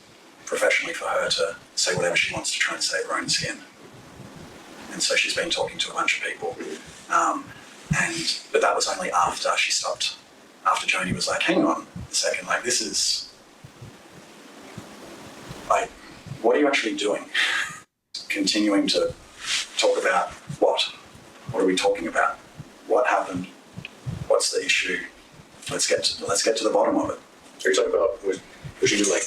professionally for her to say whatever she wants to try and save her own skin. And so she's been talking to a bunch of people. But that was only after she stopped. After Joni was like, hang on a second, like, this is, like, what are you actually doing? Continuing to talk about what? What are we talking about? What happened? What's the issue? Let's get to the bottom of it. Are you talking about, was she doing, like,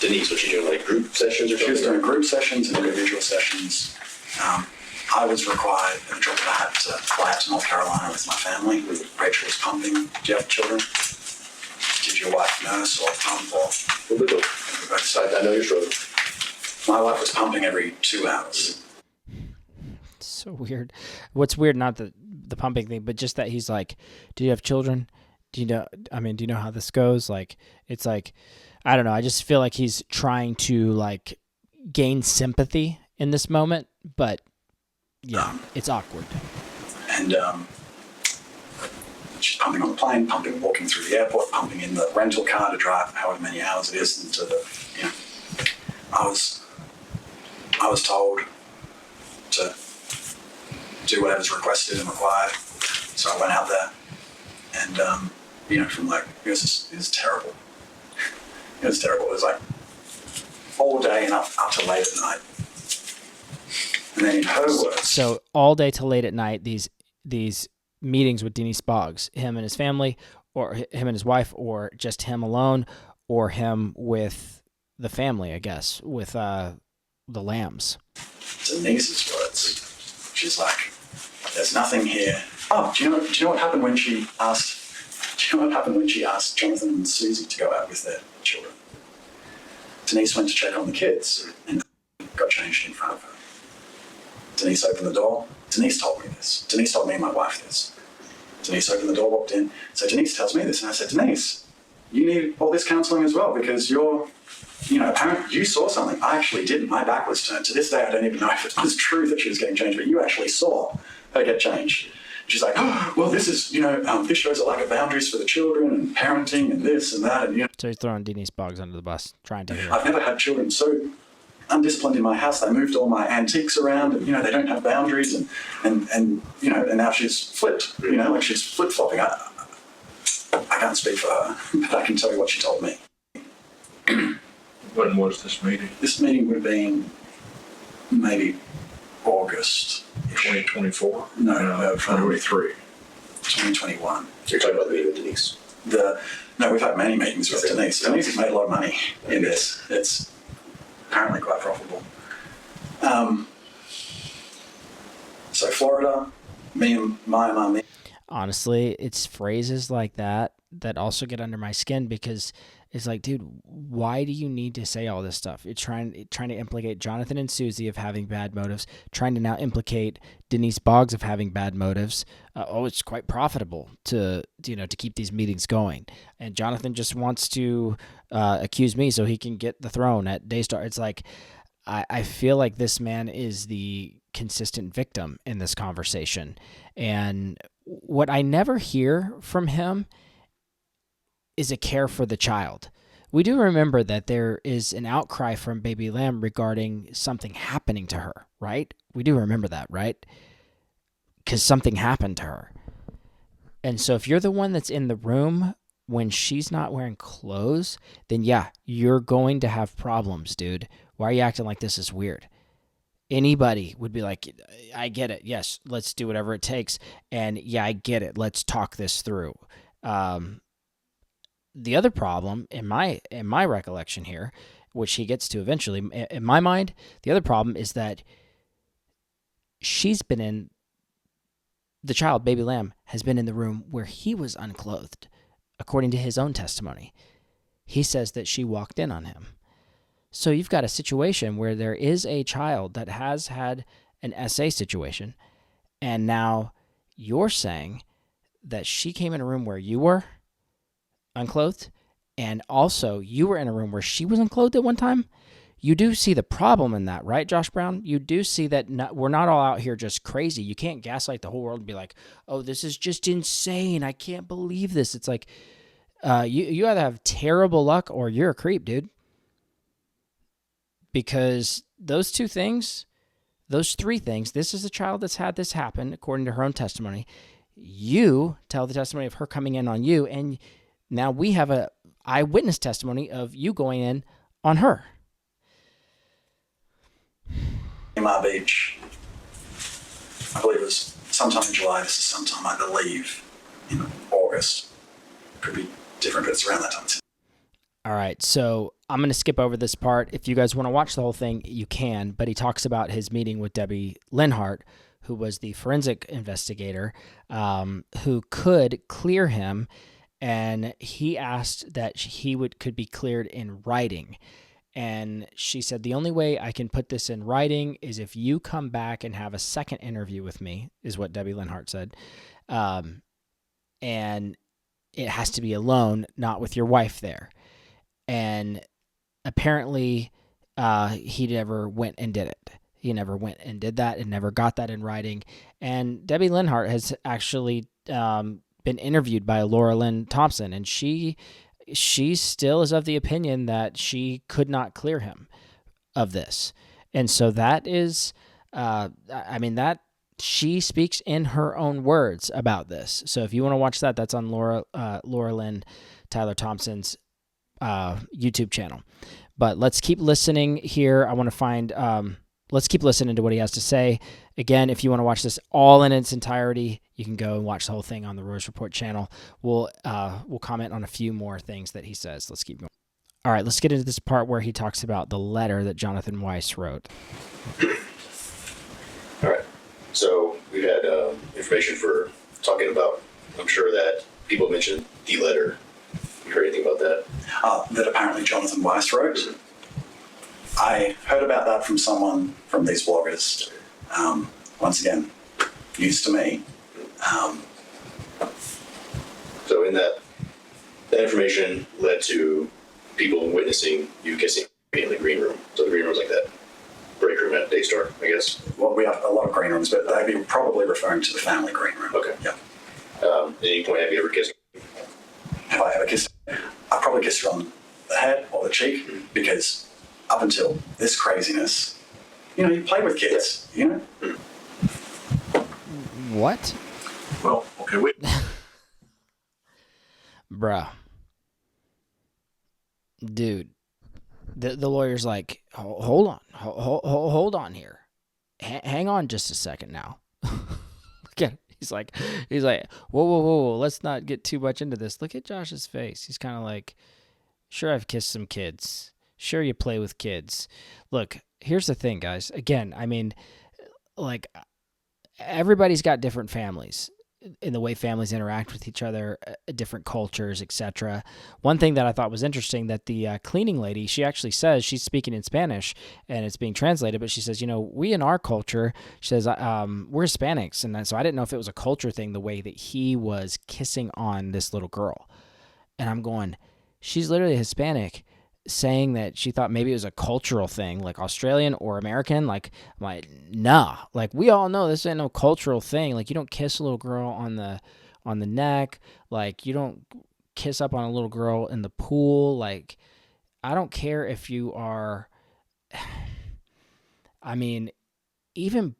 Denise, was she doing, like, group sessions or something? She was doing group sessions and individual sessions, I was required at the drop of a hat to fly out to North Carolina with my family. Rachel was pumping. Do you have children? Did your wife nurse or pump or? I know you're struggling. My wife was pumping every 2 hours. So weird. What's weird, not the pumping thing, but just that he's like, do you have children? Do you know how this goes? Like, it's like, I don't know. I just feel like he's trying to like gain sympathy in this moment, but yeah, it's awkward. And she's pumping on the plane, pumping walking through the airport, pumping in the rental car to drive however many hours it is into the, I was told to do whatever's requested and required. So I went out there and, from like, it was terrible. It was terrible. It was like all day and up to late at night. And then in her words. So all day till late at night, these meetings with Denise Boggs, him and his family, or him and his wife, or just him alone, or him with the family, I guess, with the Lambs. Denise's words. She's like, "There's nothing here." Oh, do you know what happened when she asked? Do you know what happened when she asked Jonathan and Suzy to go out with their children? Denise went to check on the kids and got changed in front of her. Denise opened the door. Denise told me this. Denise told me and my wife this. Denise opened the door, walked in. So Denise tells me this, and I said, Denise, you need all this counselling as well because apparently you saw something. I actually didn't. My back was turned. To this day, I don't even know if it was true that she was getting changed, but you actually saw her get changed. She's like, oh, well, this is, this shows a lack of boundaries for the children and parenting and this and that. And, So he's throwing Denise Boggs under the bus, trying to hear. I've never had children so undisciplined in my house. They moved all my antiques around and, they don't have boundaries and now she's flipped, like she's flip-flopping. I can't speak for her, but I can tell you what she told me. When was this meeting? This meeting would have been maybe August. 2024? No, 2023. 2021. You're talking about the meeting with Denise? No, we've had many meetings with Denise. Denise has made a lot of money in this. It's apparently quite profitable. So Florida, me and my mum. Honestly, it's phrases like that also get under my skin because it's like, dude, why do you need to say all this stuff? You're trying to implicate Jonathan and Suzy of having bad motives, trying to now implicate Denise Boggs of having bad motives. It's quite profitable to keep these meetings going. And Jonathan just wants to accuse me so he can get the throne at Daystar. It's like, I feel like this man is the consistent victim in this conversation. And what I never hear from him is a care for the child. We do remember that there is an outcry from Baby Lamb regarding something happening to her, right? We do remember that, right? Because something happened to her. And so if you're the one that's in the room when she's not wearing clothes, then yeah, you're going to have problems, dude. Why are you acting like this is weird? Anybody would be like, I get it. Yes, let's do whatever it takes. And yeah, I get it. Let's talk this through. The other problem, in my recollection here, which he gets to eventually, in my mind, the other problem is that the child, Baby Lamb, has been in the room where he was unclothed, according to his own testimony. He says that she walked in on him. So you've got a situation where there is a child that has had an SA situation, and now you're saying that she came in a room where you were unclothed, and also you were in a room where she was unclothed at one time. You do see the problem in that, right, Josh Brown? You do see that we're not all out here just crazy. You can't gaslight the whole world and be like, oh, this is just insane. I can't believe this. It's like you either have terrible luck or you're a creep, dude. Because those three things, this is a child that's had this happen, according to her own testimony. You tell the testimony of her coming in on you, and now we have a eyewitness testimony of you going in on her. My beach, I believe it was sometime in July. This is sometime, I believe, in August. Could be different, but it's around that time. All right, so I'm going to skip over this part. If you guys want to watch the whole thing, you can, but he talks about his meeting with Debbie Lenhart, who was the forensic investigator, who could clear him, and he asked that could be cleared in writing. And she said, the only way I can put this in writing is if you come back and have a second interview with me, is what Debbie Lenhart said. And it has to be alone, not with your wife there. And apparently he never went and did it. He never went and did that and never got that in writing. And Debbie Lenhart has actually been interviewed by Laura Lynn Thompson, and she still is of the opinion that she could not clear him of this. And so that is, that she speaks in her own words about this. So if you want to watch that, that's on Laura Lynn Tyler Thompson's YouTube channel. But let's keep listening here. I want to find, let's keep listening to what he has to say. Again, if you want to watch this all in its entirety, you can go and watch the whole thing on the Rose Report channel. We'll comment on a few more things that he says. Let's keep going. All right, let's get into this part where he talks about the letter that Jonathan Weis wrote. All right. So we had information for talking about, I'm sure that people mentioned the letter. You heard anything about that? That apparently Jonathan Weis wrote. I heard about that from someone from these bloggers. Once again, news to me. So in that information led to people witnessing you kissing me in the green room. So the green room's like that break room at Daystar, I guess. Well, we have a lot of green rooms, but they'd be probably referring to the family green room. Okay. Yeah. At any point, have you ever kissed her? Have I ever kissed her? I probably kissed her on the head or the cheek, because up until this craziness, you play with kids, What? Well, okay, wait. Bruh. Dude. The lawyer's like, hold on. Hold on here. Hang on just a second now. Look at, he's like, whoa. Let's not get too much into this. Look at Josh's face. He's kind of like, sure, I've kissed some kids. Sure, you play with kids. Look, here's the thing, guys. Again, everybody's got different families in the way families interact with each other, different cultures, etc. One thing that I thought was interesting, that the cleaning lady, she actually says, she's speaking in Spanish and it's being translated, but she says, we in our culture, she says, we're Hispanics. And so I didn't know if it was a culture thing, the way that he was kissing on this little girl. And I'm going, she's literally Hispanic, saying that she thought maybe it was a cultural thing, like Australian or American. I'm like, nah. Like, we all know this ain't no cultural thing. Like, you don't kiss a little girl on the neck. Like, you don't kiss up on a little girl in the pool. Like, I don't care if you are, even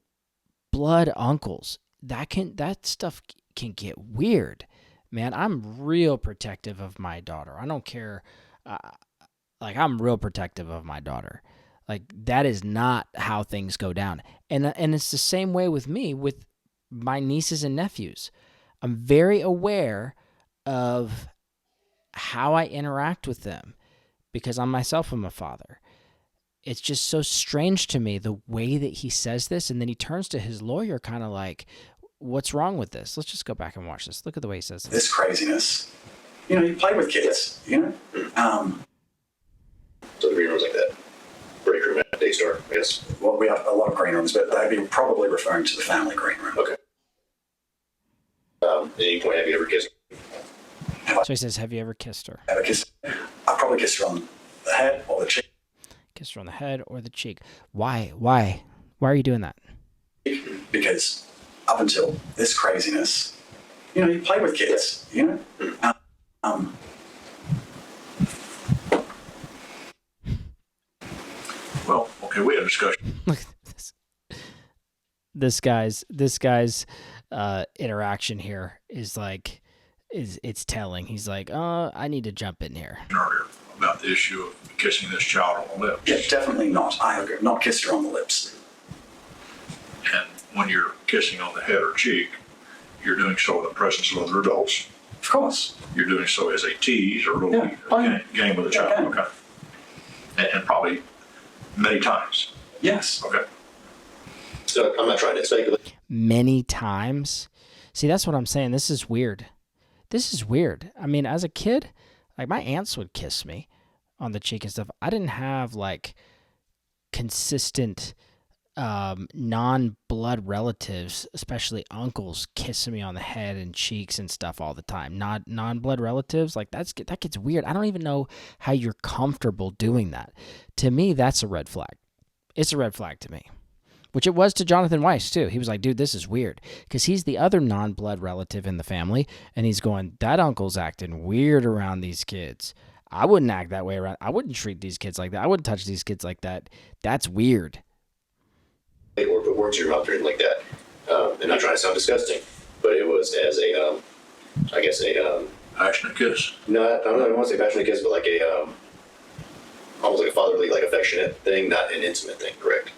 blood uncles. That stuff can get weird, man. I'm real protective of my daughter. I don't care. I'm real protective of my daughter. Like, that is not how things go down. And it's the same way with me, with my nieces and nephews. I'm very aware of how I interact with them because I myself am a father. It's just so strange to me, the way that he says this, and then he turns to his lawyer kind of like, what's wrong with this? Let's just go back and watch this. Look at the way he says this. This craziness. You play with kids, So the green room's like that break room at Daystar, I guess. Well, we have a lot of green rooms, but they'd be probably referring to the family green room. Okay. At any point, have you ever kissed her? So he says, have you ever kissed her? Ever kissed her? I probably kissed her on the head or the cheek. Kissed her on the head or the cheek. Why? Why are you doing that? Because up until this craziness, you play with kids, Well, okay, we had a discussion. Look at this. This guy's interaction here is it's telling. He's like, I need to jump in here. Earlier about the issue of kissing this child on the lips. Yeah, definitely not. I have not kissed her on the lips. And when you're kissing on the head or cheek, you're doing so in the presence of other adults. Of course. You're doing so as a tease or a little game with a child. Yeah. Okay. And probably many times. Yes. Okay. So I'm not trying to speculate. Many times. See, that's what I'm saying. This is weird. This is weird. I mean, as a kid, like my aunts would kiss me on the cheek and stuff. I didn't have like consistent non-blood relatives, especially uncles, kissing me on the head and cheeks and stuff all the time. Not non-blood relatives, like that gets weird. I don't even know how you're comfortable doing that. To me, that's a red flag. It's a red flag to me. Which it was to Jonathan Weis, too. He was like, dude, this is weird. Because he's the other non-blood relative in the family, and he's going, that uncle's acting weird around these kids. I wouldn't act that way around. I wouldn't treat these kids like that. I wouldn't touch these kids like that. That's weird. Or put words in your mouth or anything like that. And not trying to sound disgusting, but it was as a, I guess a, Passionate kiss. no, I don't want to say passionate kiss, but like a, almost like a fatherly, like affectionate thing, not an intimate thing, correct?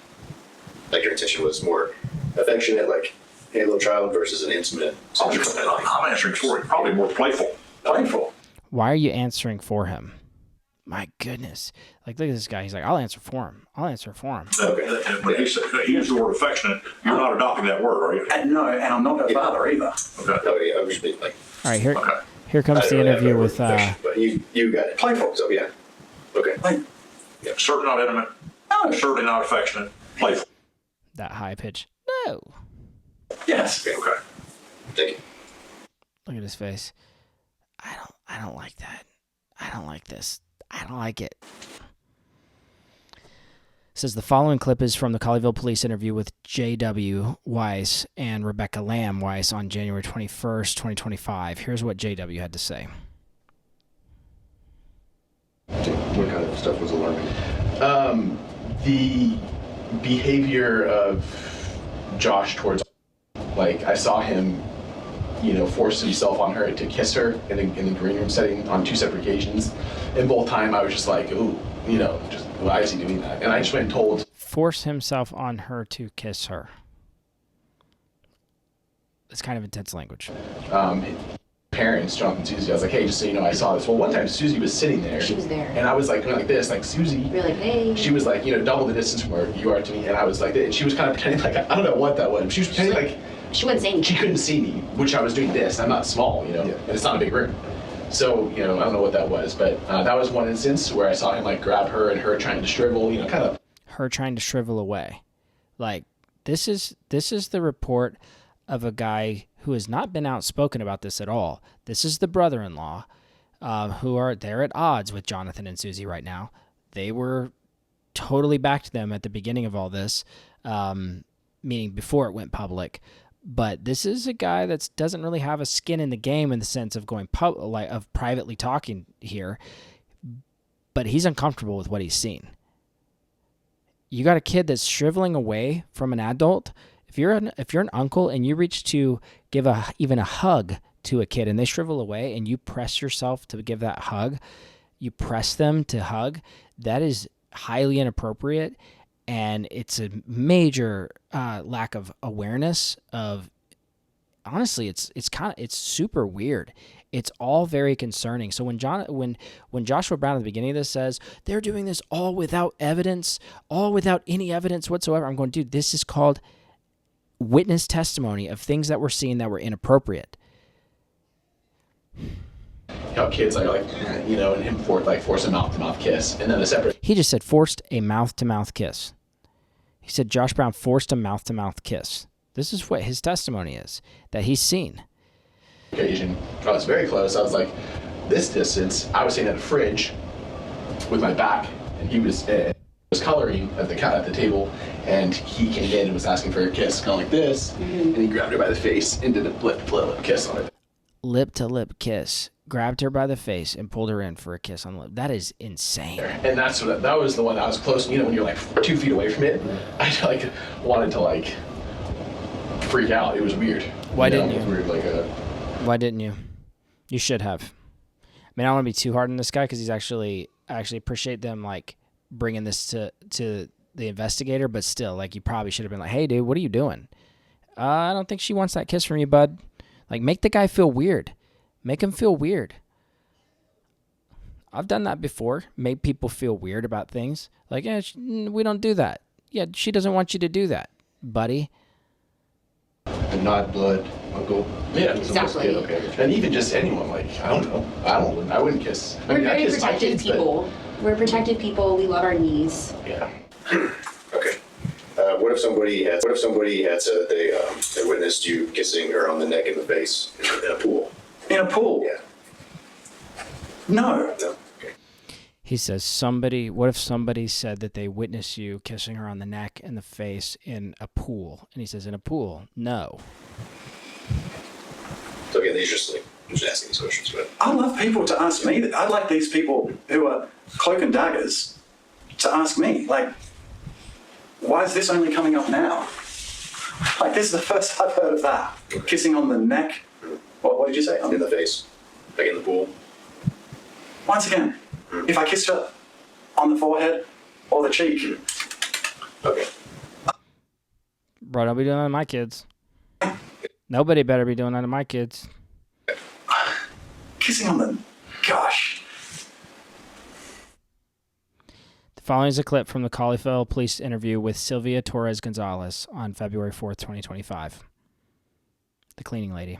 Like your intention was more affectionate, like, hey, little child, versus an intimate situation. I'm answering for it. Probably more playful. Playful. Why are you answering for him? My goodness. Like, look at this guy. He's like, I'll answer for him. I'll answer for him. Okay. But he used the word affectionate. You're not adopting that word, are you? And no, and I'm not a father either. Okay. No, yeah, I was just being like, All right, here, Okay. here comes the I don't have interview that with, word affection, but you got it. Playful. So yeah. Okay. Like, Certainly not intimate. no. Certainly not affectionate. Playful. that high pitch. No. Yes. Okay. Okay. Thank you. Look at his face. I don't like that. I don't like this. I don't like it. Says the following clip is from the Colleyville police interview with JW Weis and Rebecca Weis on January 21st, 2025. Here's what JW had to say. What kind of stuff was alarming? The behavior of Josh towards, like, I saw him, force himself on her to kiss her in the green room setting on 2 separate occasions. And both time I was just like, ooh, just why is he doing that? And I just went and told. Force himself on her to kiss her. It's kind of intense language. Parents, Jonathan and Suzy, I was like, hey, just so you know, I saw this. Well, one time Suzy was sitting there. She was there. And I was like, going like this, like, Suzy. You're like, hey. She was like, double the distance from where you are to me. And I was like, and she was kind of pretending like, I don't know what that was. She was pretending like She wouldn't say anything. she couldn't see me, which I was doing this. I'm not small, and it's not a big room. So, I don't know what that was. But that was one instance where I saw him, like, grab her and her trying to shrivel, kind of. Her trying to shrivel away. Like, this is the report of a guy who has not been outspoken about this at all. This is the brother-in-law, they're at odds with Jonathan and Suzy right now. They were totally back to them at the beginning of all this, meaning before it went public. But this is a guy that doesn't really have a skin in the game in the sense of going of privately talking here. But he's uncomfortable with what he's seen. You got a kid that's shriveling away from an adult. If you're an uncle and you reach to give even a hug to a kid and they shrivel away and you press yourself to give that hug, you press them to hug, that is highly inappropriate, and it's a major lack of awareness of. Honestly, it's super weird. It's all very concerning. So when Joshua Brown at the beginning of this says they're doing this all without evidence, all without any evidence whatsoever, I'm going, dude, this is called witness testimony of things that were seen that were inappropriate. How kids and him force a mouth-to-mouth kiss, and then a separate. He just said forced a mouth-to-mouth kiss. He said Josh Brown forced a mouth-to-mouth kiss. This is what his testimony is, that he's seen. Occasion, I was very close. I was like, this distance. I was sitting at a fridge with my back, and he was coloring at the table, and he came in and was asking for a kiss, kind of like this, and he grabbed her by the face and did a lip kiss on her. Lip-to-lip kiss. Grabbed her by the face and pulled her in for a kiss on the lip. That is insane. And that was the one that was close. When you're like 2 feet away from it, I wanted to freak out. It was weird. Why didn't you? It was weird, Why didn't you? You should have. I mean, I don't want to be too hard on this guy because I actually appreciate them bringing this to the investigator, but still, you probably should have been like, hey, dude, what are you doing? I don't think she wants that kiss from you, bud. Make the guy feel weird. Make them feel weird. I've done that before. Made people feel weird about things. Like, yeah, we don't do that. Yeah, she doesn't want you to do that, buddy. A not blood uncle. Yeah, Exactly. Okay. And even just anyone, like, I don't know. I wouldn't kiss. We're I very kiss my protective kids, but- people. We're protective people. We love our knees. Yeah. Okay. What if somebody had said that they witnessed you kissing her on the neck and the face in a pool? In a pool? Yeah. No. No. Okay. He says, what if somebody said that they witnessed you kissing her on the neck and the face in a pool? And he says, in a pool, no. So again, these just like I'm just asking these questions, but I love people to ask me that. I'd like these people who are cloak and daggers to ask me, like, why is this only coming up now? Like, this is the first I've heard of that. Kissing on the neck. What did you say? in the face, like in the pool. Once again, if I kissed her on the forehead or the cheek, Okay. Bro, don't be doing that to my kids. Nobody better be doing that to my kids. kissing on the, gosh. The following is a clip from the Colleyville police interview with Silvia Torres Gonzalez on February 4th, 2025. The cleaning lady.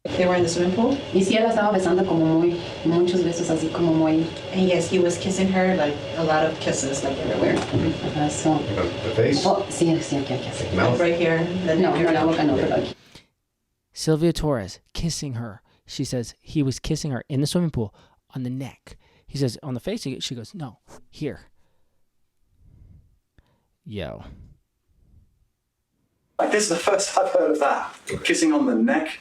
They were in the swimming pool, Y sí, él la estaba besando como muchos besos así como muy. and yes, he was kissing her, like a lot of kisses, like everywhere. Ajá, so. The face? Oh, sí, sí, aquí, aquí. Like Mouth? right here, the No, neck no, la area. boca no, pero aquí. Sylvia Torres kissing her. She says he was kissing her in the swimming pool on the neck. He says on the face. She goes, no, here. Yo. Like, this is the first I've heard of that. Kissing on the neck.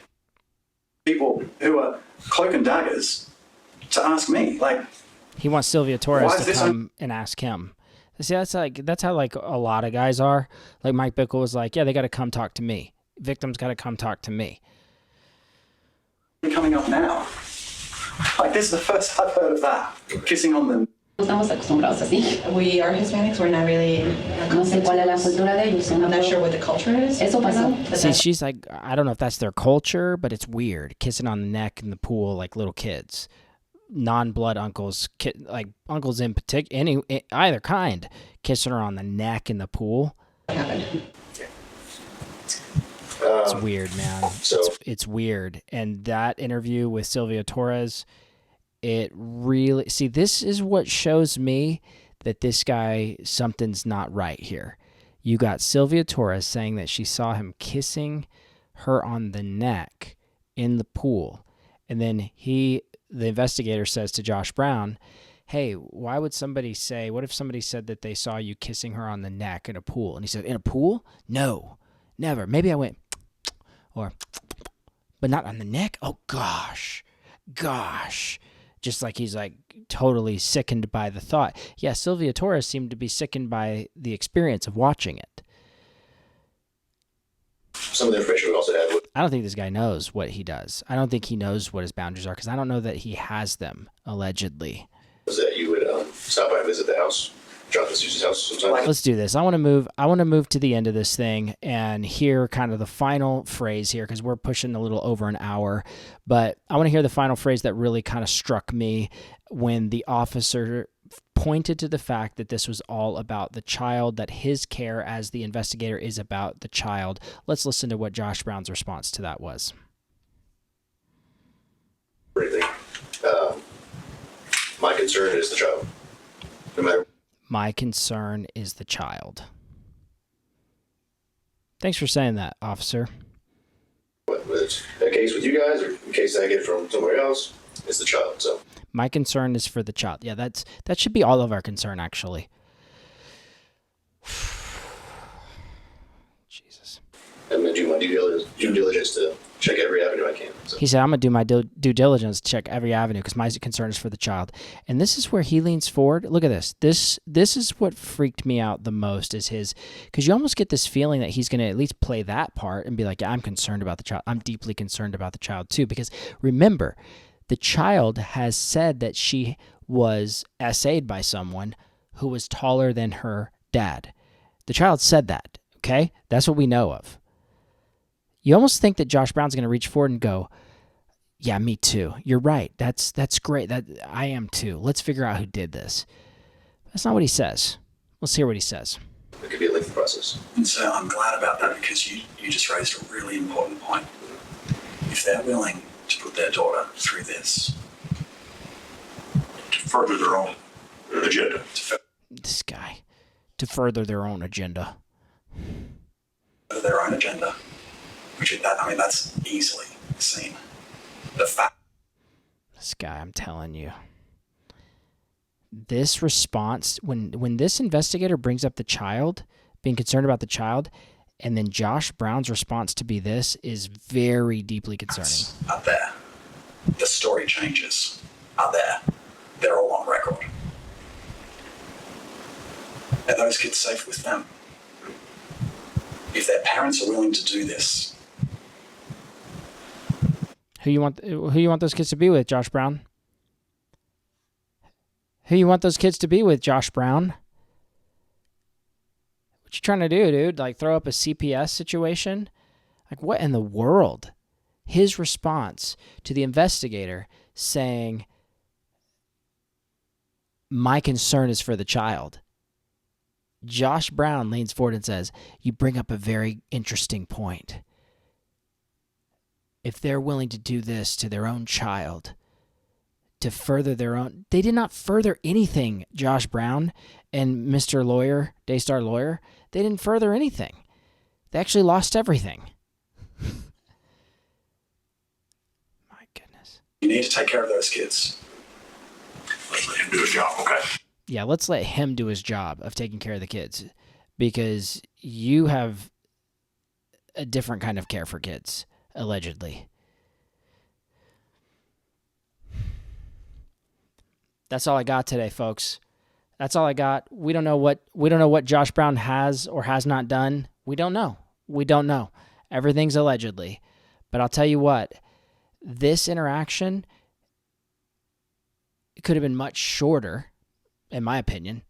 People who are cloak and daggers to ask me, like, He wants Sylvia Torres Why is to this come and ask him. See, that's how like a lot of guys are. Like Mike Bickle was like, yeah, they got to come talk to me. Victims got to come talk to me. coming up now. Like, this is the first I've heard of that. Kissing on the. No estamos acostumbrados así. We are Hispanics, we're not really No sé cuál es la cultura de ellos. I'm not sure what the culture is. Eso pasó. But See, that's- she's like, I don't know if that's their culture, but it's weird. Kissing on the neck in the pool like little kids. Non-blood uncles, like uncles in particular, either kind, kissing her on the neck in the pool. It's weird, man. So- It's weird. And that interview with Sylvia Torres, it really... See, this is what shows me that this guy, something's not right here. You got Sylvia Torres saying that she saw him kissing her on the neck in the pool. And then the investigator says to Josh Brown, hey, why would somebody say, what if somebody said that they saw you kissing her on the neck in a pool? And he said, in a pool? No, never. Maybe I went, or, but not on the neck? Oh, gosh. Just like he's like totally sickened by the thought. Yeah, Sylvia Torres seemed to be sickened by the experience of watching it. some of the information we also had I don't think this guy knows what he does. I don't think he knows what his boundaries are because I don't know that he has them, allegedly. was that you would stop by and visit the house, Jonathan and Suzy's house sometimes. Let's do this. I want to move to the end of this thing and hear kind of the final phrase here because we're pushing a little over an hour. But I want to hear the final phrase that really kind of struck me when the officer pointed to the fact that this was all about the child, that his care as the investigator is about the child. Let's listen to what Josh Brown's response to that was. Anything. My concern is the child. No matter My concern is the child. Thanks for saying that, officer. what, whether it's a case with you guys or a case I get from somewhere else, it's the child. So My concern is for the child. Yeah, that should be all of our concern, actually. Jesus. I'm going to do my due diligence to check every avenue I can. So. He said, I'm going to do my due diligence to check every avenue because my concern is for the child. And this is where he leans forward. Look at this. This is what freaked me out the most is because you almost get this feeling that he's going to at least play that part and be like, yeah, I'm concerned about the child. I'm deeply concerned about the child too. Because remember, the child has said that she was SA'd by someone who was taller than her dad. The child said that, okay? That's what we know of. You almost think that Josh Brown's going to reach forward and go, Yeah, me too. You're right. That's great. That I am too. Let's figure out who did this. That's not what he says. Let's hear what he says. It could be a lengthy process. And so I'm glad about that because you just raised a really important point. If they're willing to put their daughter through this, To further their own agenda. This guy. To further their own agenda. their own agenda, that's easily seen. The fact. This guy, I'm telling you. This response, when this investigator brings up the child, being concerned about the child, and then Josh Brown's response to be this is very deeply concerning. Are there. The story changes are there. They're all on record. Are those kids safe with them? If their parents are willing to do this. Who you want those kids to be with, Josh Brown? Who you want those kids to be with, Josh Brown? What you trying to do, dude? Like throw up a CPS situation? Like what in the world? His response to the investigator saying, my concern is for the child. Josh Brown leans forward and says, you bring up a very interesting point. If they're willing to do this to their own child, to further their own... They did not further anything, Josh Brown and Mr. Lawyer, Daystar Lawyer. They didn't further anything. They actually lost everything. My goodness. You need to take care of those kids. Let's let him do his job, okay? Yeah, let's let him do his job of taking care of the kids, because you have a different kind of care for kids, allegedly. That's all I got today, folks. That's all I got. We don't know what Josh Brown has or has not done. We don't know. Everything's allegedly. But I'll tell you what, this interaction could have been much shorter, in my opinion.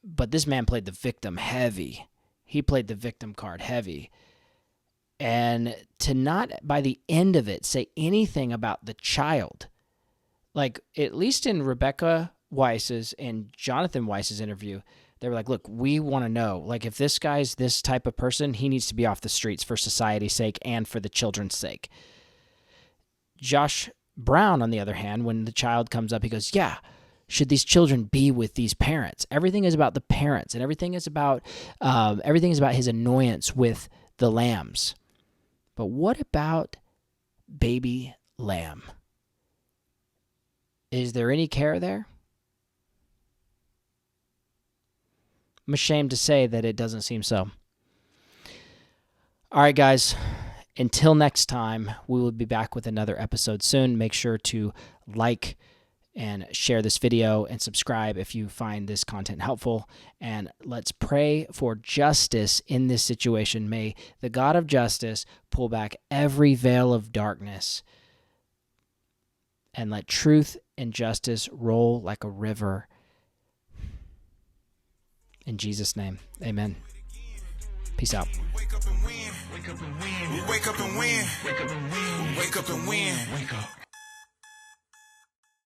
But this man played the victim heavy. He played the victim card heavy. And to not, by the end of it, say anything about the child, like at least in Rebecca Weis's and Jonathan Weis's interview, they were like, look, we want to know, like if this guy's this type of person, he needs to be off the streets for society's sake and for the children's sake. Josh Brown, on the other hand, when the child comes up, he goes, yeah, should these children be with these parents? Everything is about the parents, and everything is about his annoyance with the lambs. But what about baby lamb? Is there any care there? I'm ashamed to say that it doesn't seem so. All right, guys. Until next time, we will be back with another episode soon. Make sure to like and share this video and subscribe if you find this content helpful. And let's pray for justice in this situation. May the God of justice pull back every veil of darkness and let truth and justice roll like a river. In Jesus' name, amen. Peace out. Wake up and win. Wake up and win. Wake up and win. Wake up and win. Wake up and win. Wake up.